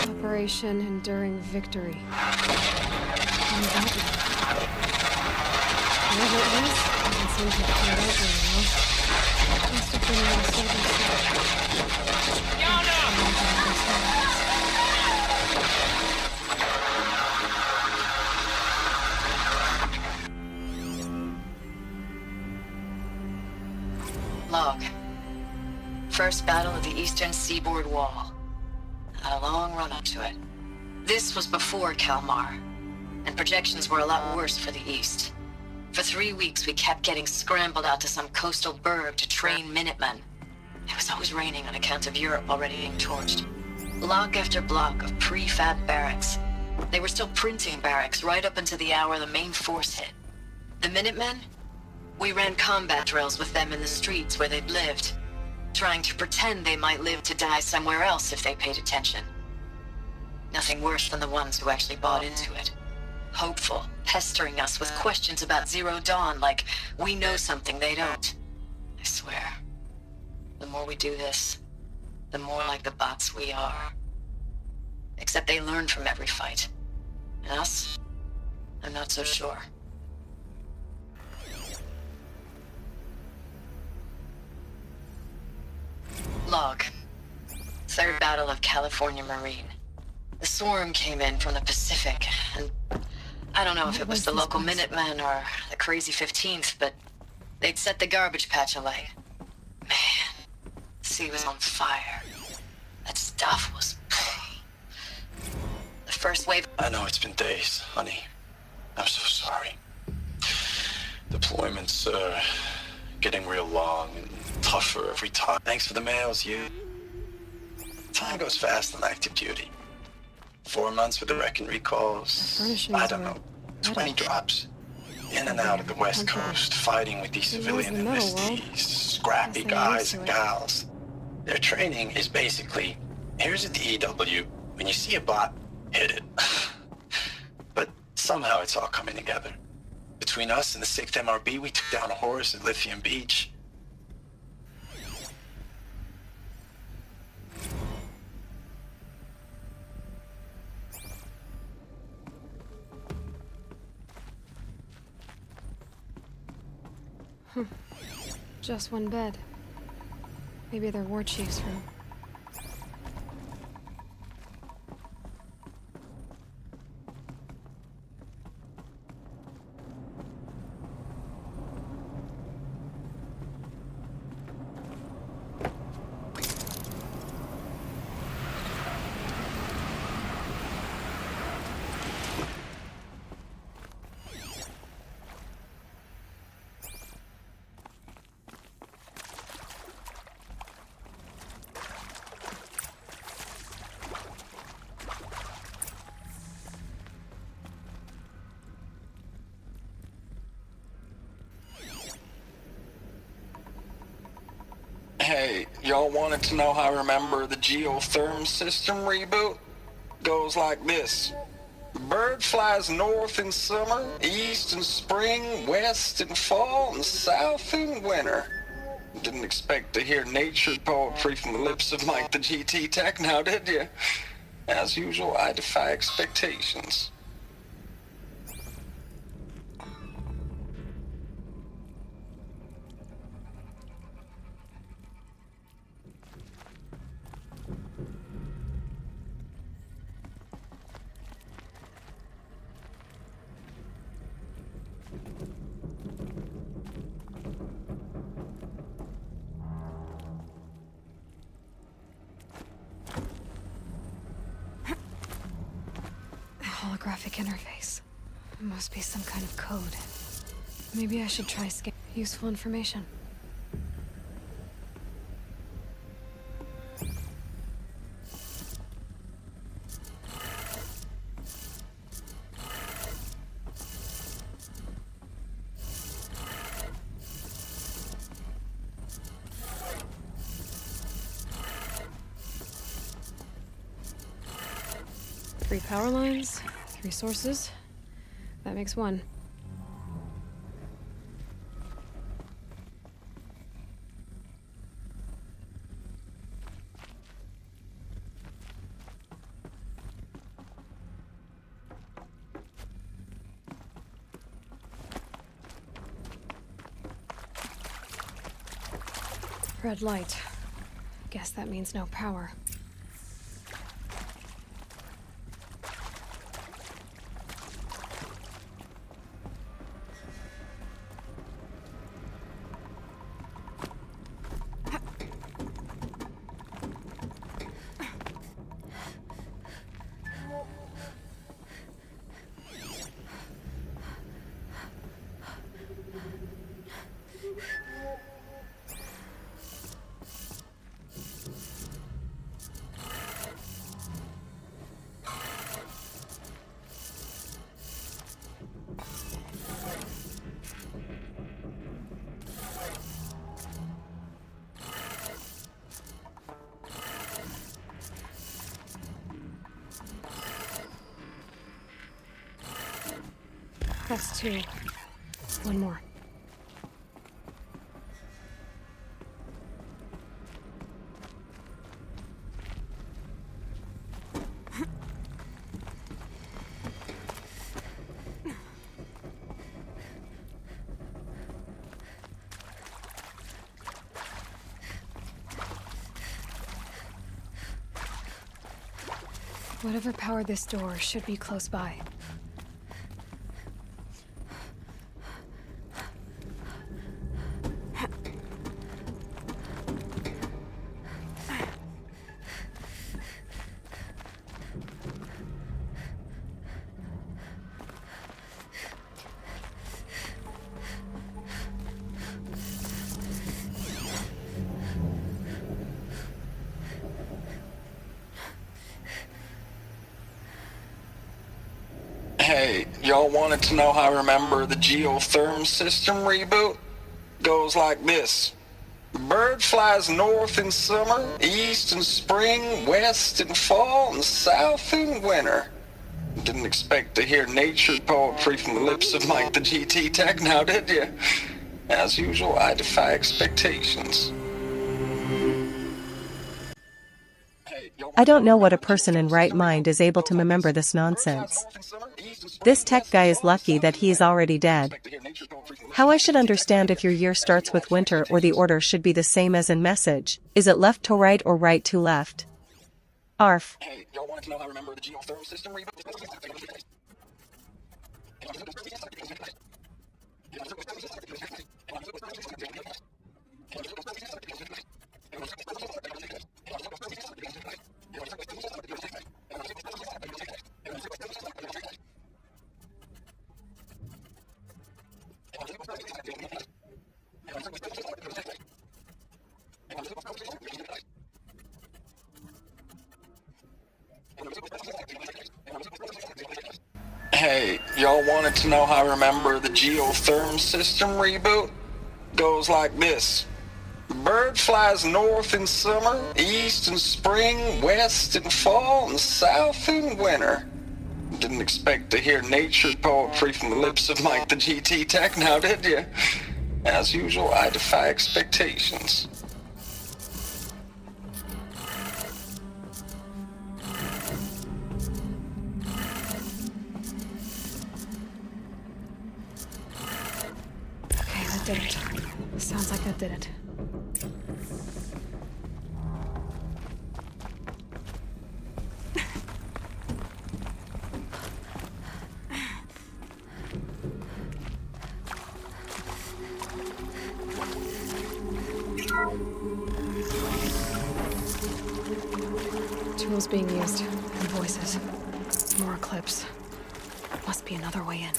Operation Enduring Victory. Whatever it is, doesn't seem to have cleared out very well. Must have been a little soldier
Log. First battle of the eastern seaboard wall. Had a long run up to it. This was before Kalmar, and projections were a lot worse for the east. For 3 weeks, we kept getting scrambled out to some coastal burg to train Minutemen. It was always raining on account of Europe already being torched. Block after block of prefab barracks. They were still printing barracks right up until the hour the main force hit. The Minutemen? We ran combat drills with them in the streets where they'd lived, trying to pretend they might live to die somewhere else if they paid attention. Nothing worse than the ones who actually bought into it. Hopeful, pestering us with questions about Zero Dawn like we know something they don't. I swear, the more we do this, the more like the bots we are. Except they learn from every fight. And us? I'm not so sure. Log. Third Battle of California Marine. The swarm came in from the Pacific, and I don't know if it was the local Minutemen or the crazy 15th, but they'd set the garbage patch alight. Man, the sea was on fire. That stuff was... The first wave...
I know it's been days, honey. I'm so sorry. Deployments are getting real long and tougher every time. Thanks for the mails, you. Time goes fast on active duty. 4 months with the wreck and recalls. I don't know, 20 drops. In and out of the West Coast, fighting with these civilian enlistees, scrappy guys and gals. Their training is basically, here's a DEW, when you see a bot, hit it. But somehow it's all coming together. Between us and the 6th MRB, we took down a horse at Lithium Beach.
Just one bed. Maybe their war chief's room.
Hey, y'all wanted to know how I remember the geotherm system reboot? Goes like this. Bird flies north in summer, east in spring, west in fall, and south in winter. Didn't expect to hear nature poetry from the lips of Mike the GT Tech now, did you? As usual, I defy expectations.
Holographic interface. Must be some kind of code. Maybe I should try scan. Useful information. Three power lines, 3 sources. That makes 1. Red light. Guess that means no power. That's two. One more. Whatever powered this door should be close by.
Hey, y'all wanted to know how I remember the geotherm system reboot? Goes like this. Bird flies north in summer, east in spring, west in fall, and south in winter. Didn't expect to hear nature poetry from the lips of Mike the GT Tech now, did you? As usual, I defy expectations.
I don't know what a person in right mind is able to remember this nonsense. This tech guy is lucky that he is already dead. How I should understand if your year starts with winter or the order should be the same as in message. Is it left to right or right to left? Arf.
Hey, y'all wanted to know how I remember the geotherm system reboot? Hey, y'all wanted to know how I remember the geotherm system reboot? Goes like this. Bird flies north in summer, east in spring, west in fall, and south in winter. Didn't expect to hear nature poetry from the lips of Mike the GT Tech now, did you? As usual, I defy expectations.
Okay, that did it. Sounds like that did it. Tools being used, and voices. More Eclipse. Must be another way in.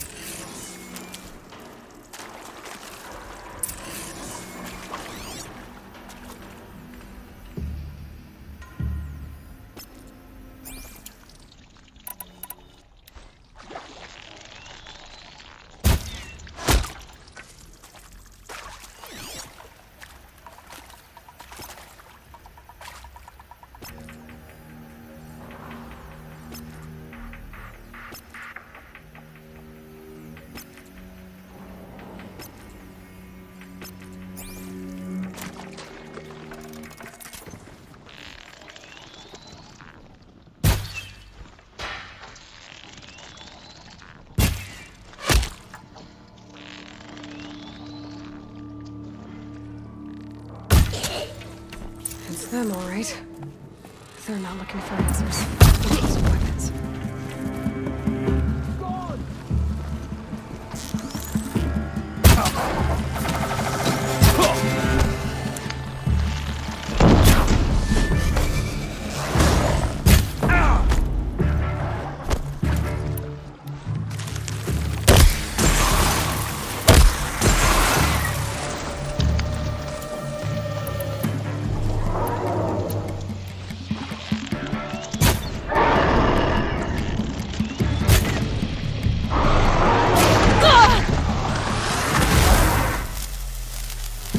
It's them, all right. They're not looking for answers. They're just weapons.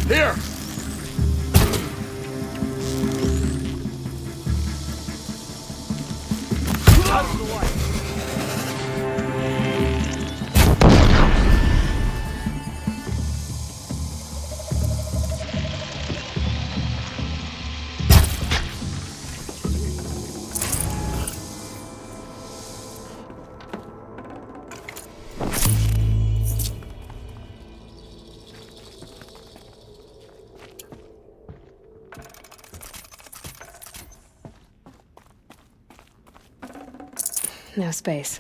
Here! Out of the way!
No space.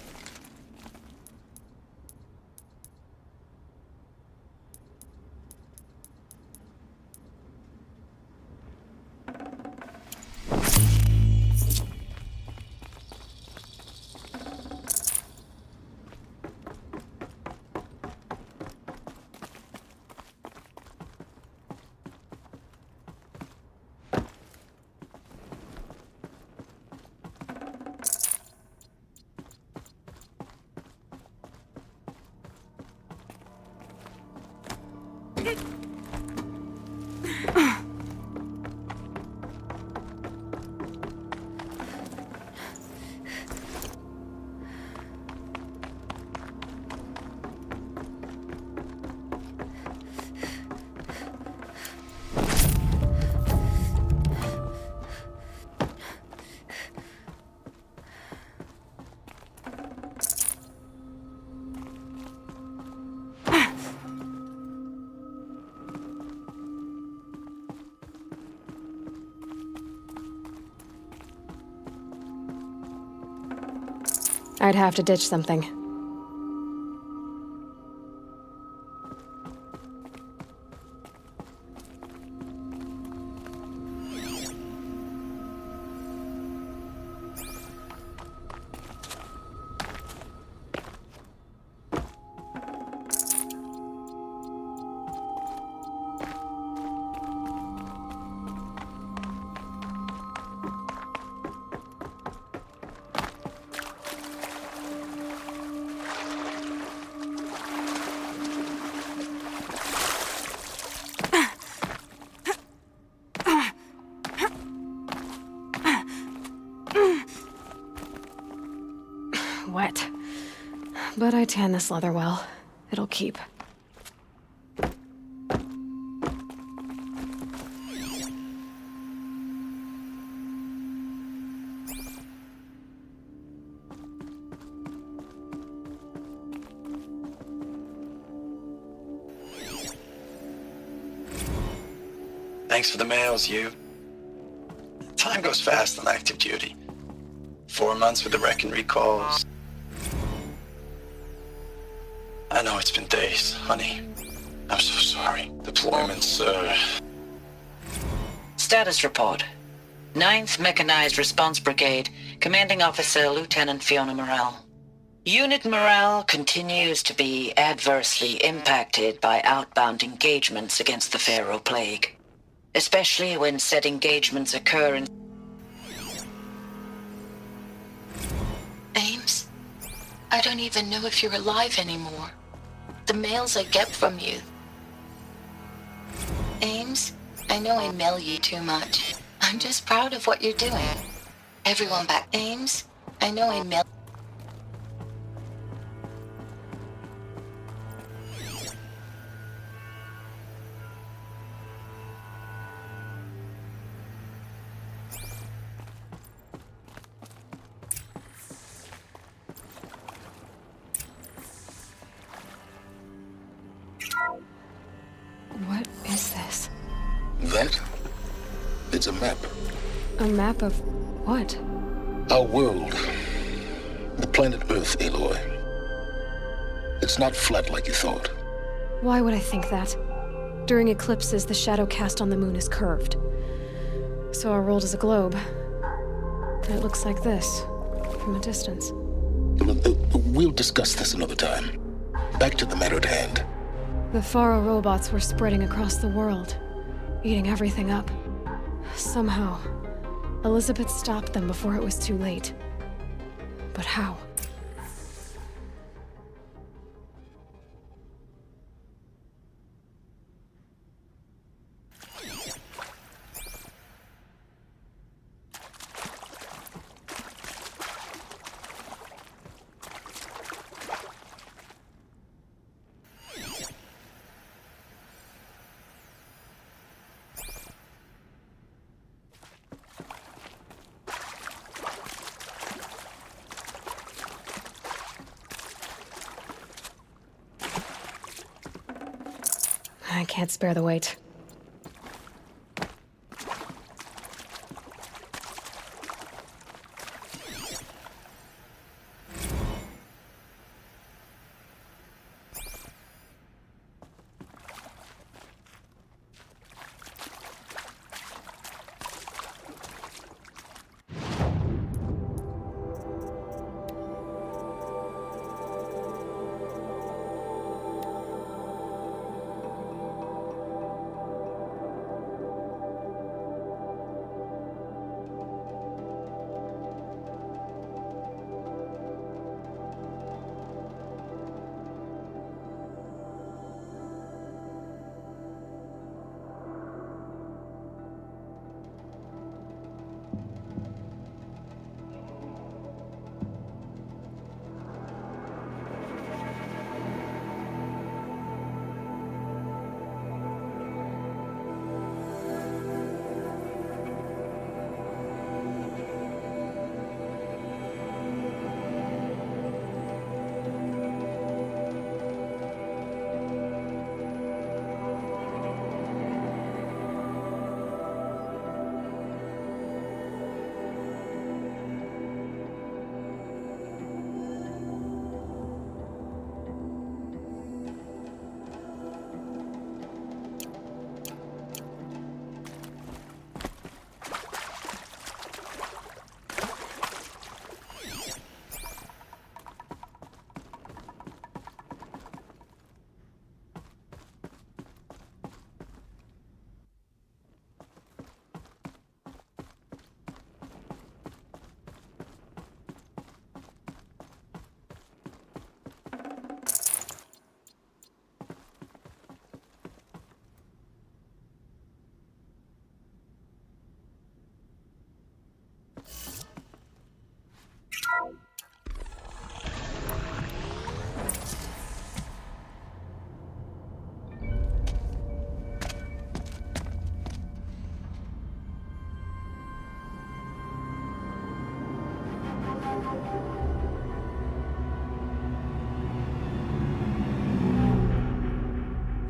I'd have to ditch something. Wet. But I tan this leather well. It'll keep.
Thanks for the mails, you. Time goes fast on active duty. 4 months with the wreck and recalls. I know it's been days, honey. I'm so sorry. Deployments,
Status report. 9th Mechanized Response Brigade, Commanding Officer Lieutenant Fiona Morrell. Unit morale continues to be adversely impacted by outbound engagements against the Faro plague, especially when said engagements occur in...
Ames, I don't even know if you're alive anymore. The mails I get from you. Ames, I know I mail you too much. I'm just proud of what you're doing. Everyone back. Ames, I know I mail...
What is this?
That It's a map.
A map of what?
Our world. The planet Earth, Aloy. It's not flat like you thought.
Why would I think that? During eclipses, the shadow cast on the moon is curved. So our world is a globe. And it looks like this, from a distance.
We'll discuss this another time. Back to the matter at hand.
The Faro robots were spreading across the world, eating everything up. Somehow, Elizabeth stopped them before it was too late. But how? I can't spare the weight.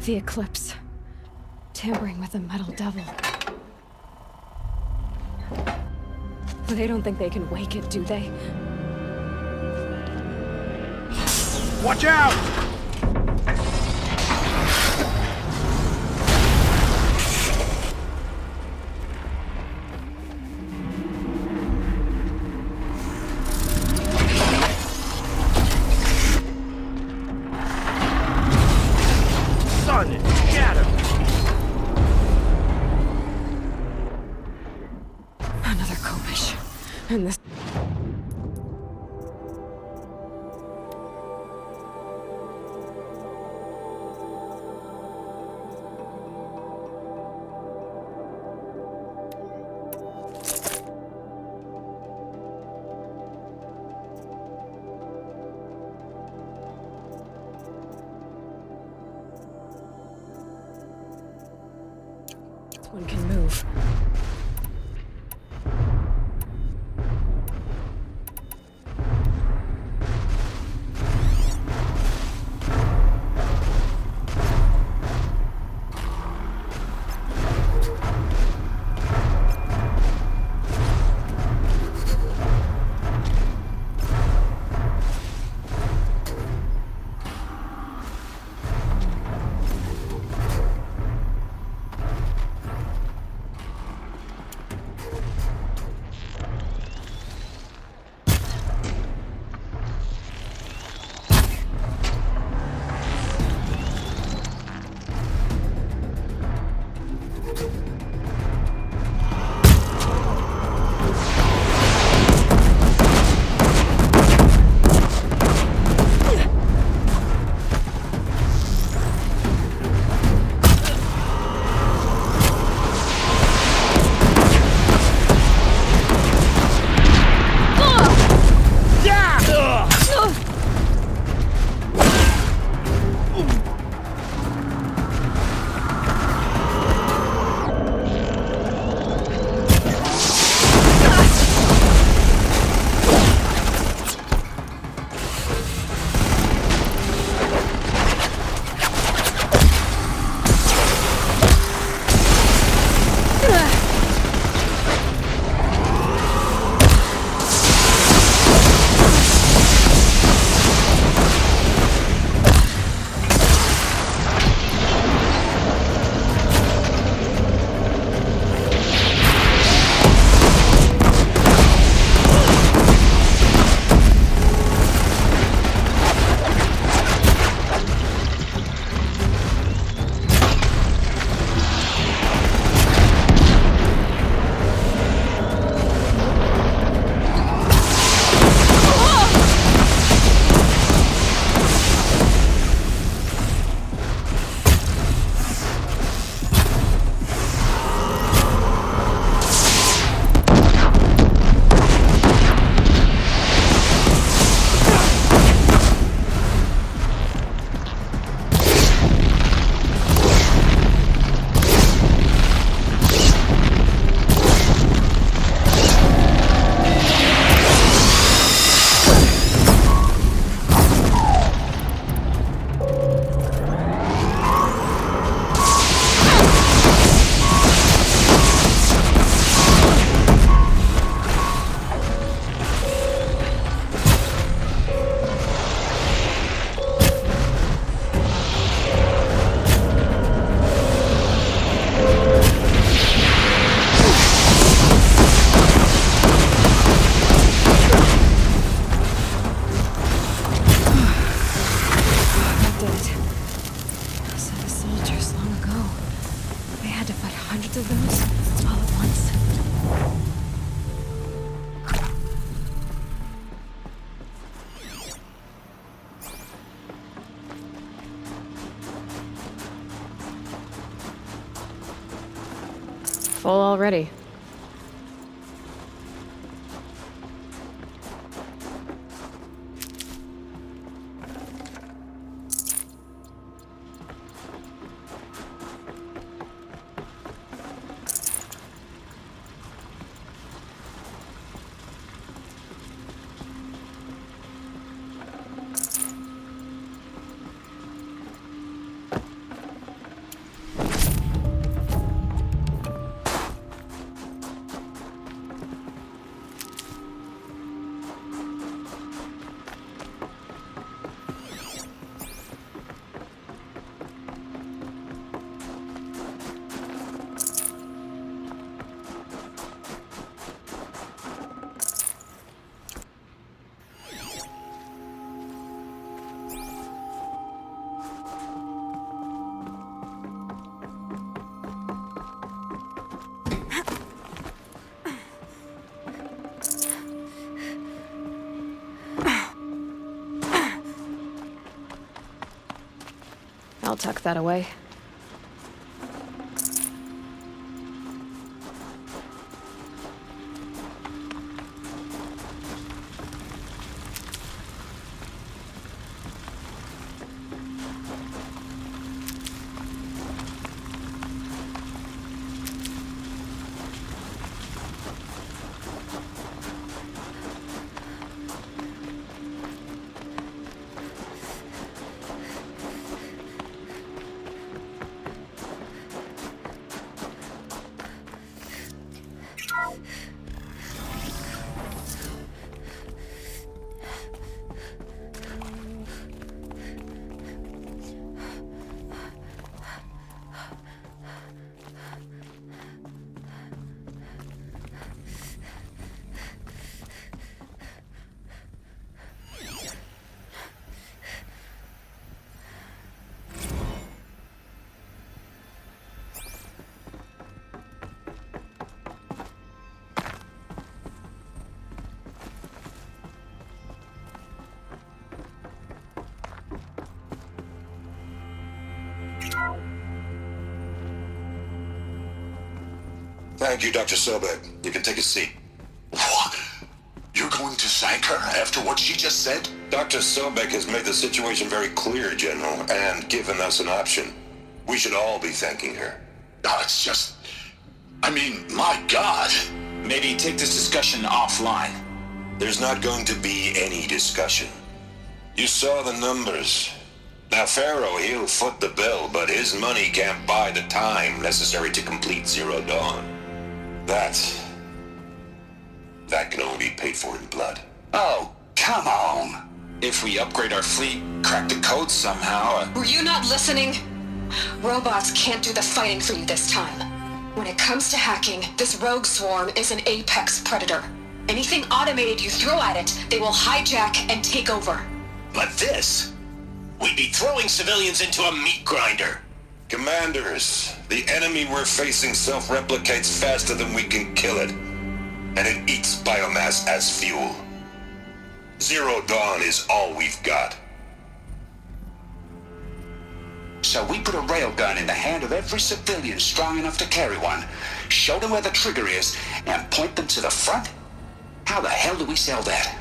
The Eclipse. Tampering with the metal devil. They don't think they can wake it, do they?
Watch out!
Another Khopesh. And this... one can move. hundreds of those all at once. Full already. I'll tuck that away.
Thank you, Dr. Sobek. You can take a seat.
What? You're going to thank her after what she just said?
Dr. Sobek has made the situation very clear, General, and given us an option. We should all be thanking her.
No, it's just... I mean, my God.
Maybe take this discussion offline.
There's not going to be any discussion. You saw the numbers. Now, Faro, he'll foot the bill, but his money can't buy the time necessary to complete Zero Dawn. That can only be paid for in blood.
Oh, come on. If we upgrade our fleet, crack the code somehow...
Were you not listening? Robots can't do the fighting for you this time. When it comes to hacking, this rogue swarm is an apex predator. Anything automated you throw at it, they will hijack and take over.
But this? We'd be throwing civilians into a meat grinder.
Commanders, the enemy we're facing self-replicates faster than we can kill it. And it eats biomass as fuel. Zero Dawn is all we've got.
So we put a railgun in the hand of every civilian strong enough to carry one, show them where the trigger is, and point them to the front? How the hell do we sell that?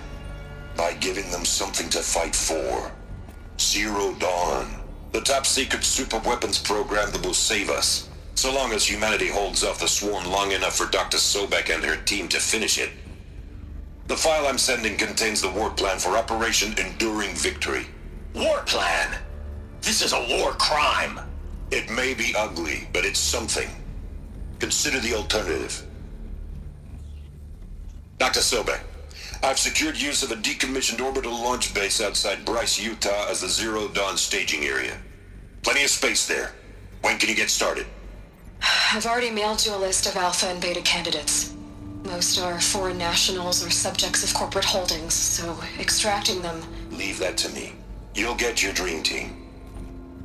By giving them something to fight for. Zero Dawn. The top-secret super-weapons program that will save us. So long as humanity holds off the swarm long enough for Dr. Sobek and her team to finish it. The file I'm sending contains the war plan for Operation Enduring Victory.
War plan? This is a war crime.
It may be ugly, but it's something. Consider the alternative. Dr. Sobek, I've secured use of a decommissioned orbital launch base outside Bryce, Utah as the Zero Dawn staging area. Plenty of space there. When can you get started?
I've already mailed you a list of alpha and beta candidates. Most are foreign nationals or subjects of corporate holdings, so extracting them...
Leave that to me. You'll get your dream team.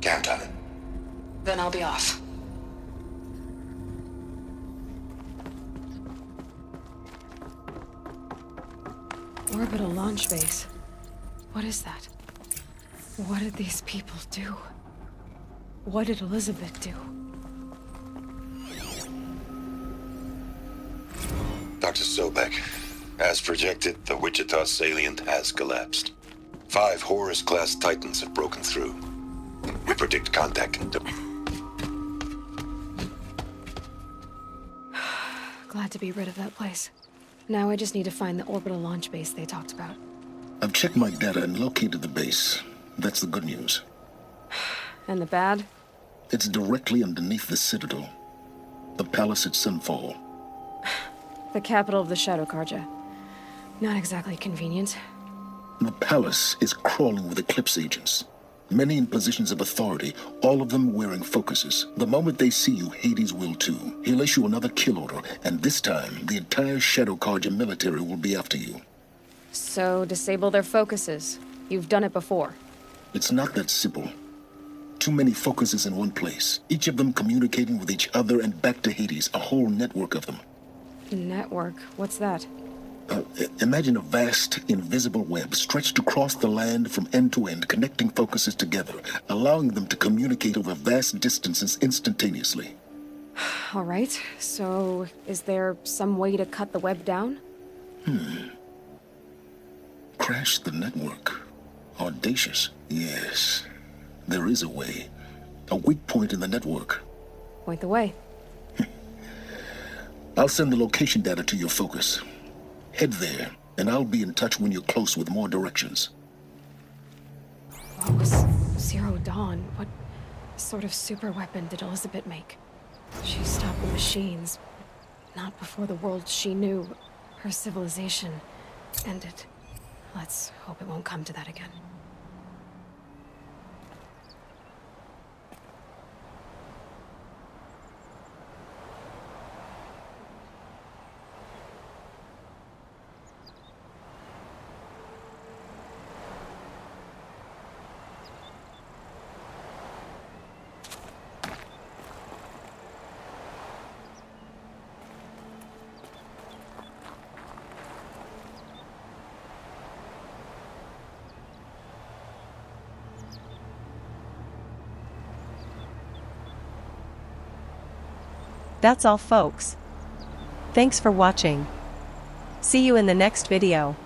Count on it.
Then I'll be off.
orbital launch base. What is that? What did these people do? What did Elizabeth do?
Dr. Sobek, as projected, the Wichita salient has collapsed. 5 Horus-class Titans have broken through. We predict contact in...
Glad to be rid of that place. Now I just need to find the orbital launch base they talked about.
I've checked my data and located the base. That's the good news.
And the bad?
It's directly underneath the Citadel. The palace at Sunfall.
The capital of the Shadow Carja. Not exactly convenient.
The palace is crawling with Eclipse agents. Many in positions of authority, all of them wearing focuses. The moment they see you, Hades will too. He'll issue another kill order, and this time, the entire Shadow Carja military will be after you.
So, disable their focuses. You've done it before.
It's not that simple. Too many focuses in one place, each of them communicating with each other and back to Hades, a whole network of them.
Network? What's that?
Imagine a vast, invisible web stretched across the land from end to end, connecting focuses together, allowing them to communicate over vast distances instantaneously.
All right, so is there some way to cut the web down?
Crash the network. Audacious. Yes, there is a way. A weak point in the network.
Point the way.
I'll send the location data to your focus. Head there, and I'll be in touch when you're close with more directions.
What was Zero Dawn? What sort of super weapon did Elizabeth make? She stopped the machines. Not before the world she knew, her civilization, ended. Let's hope it won't come to that again.
That's all, folks. Thanks for watching. See you in the next video.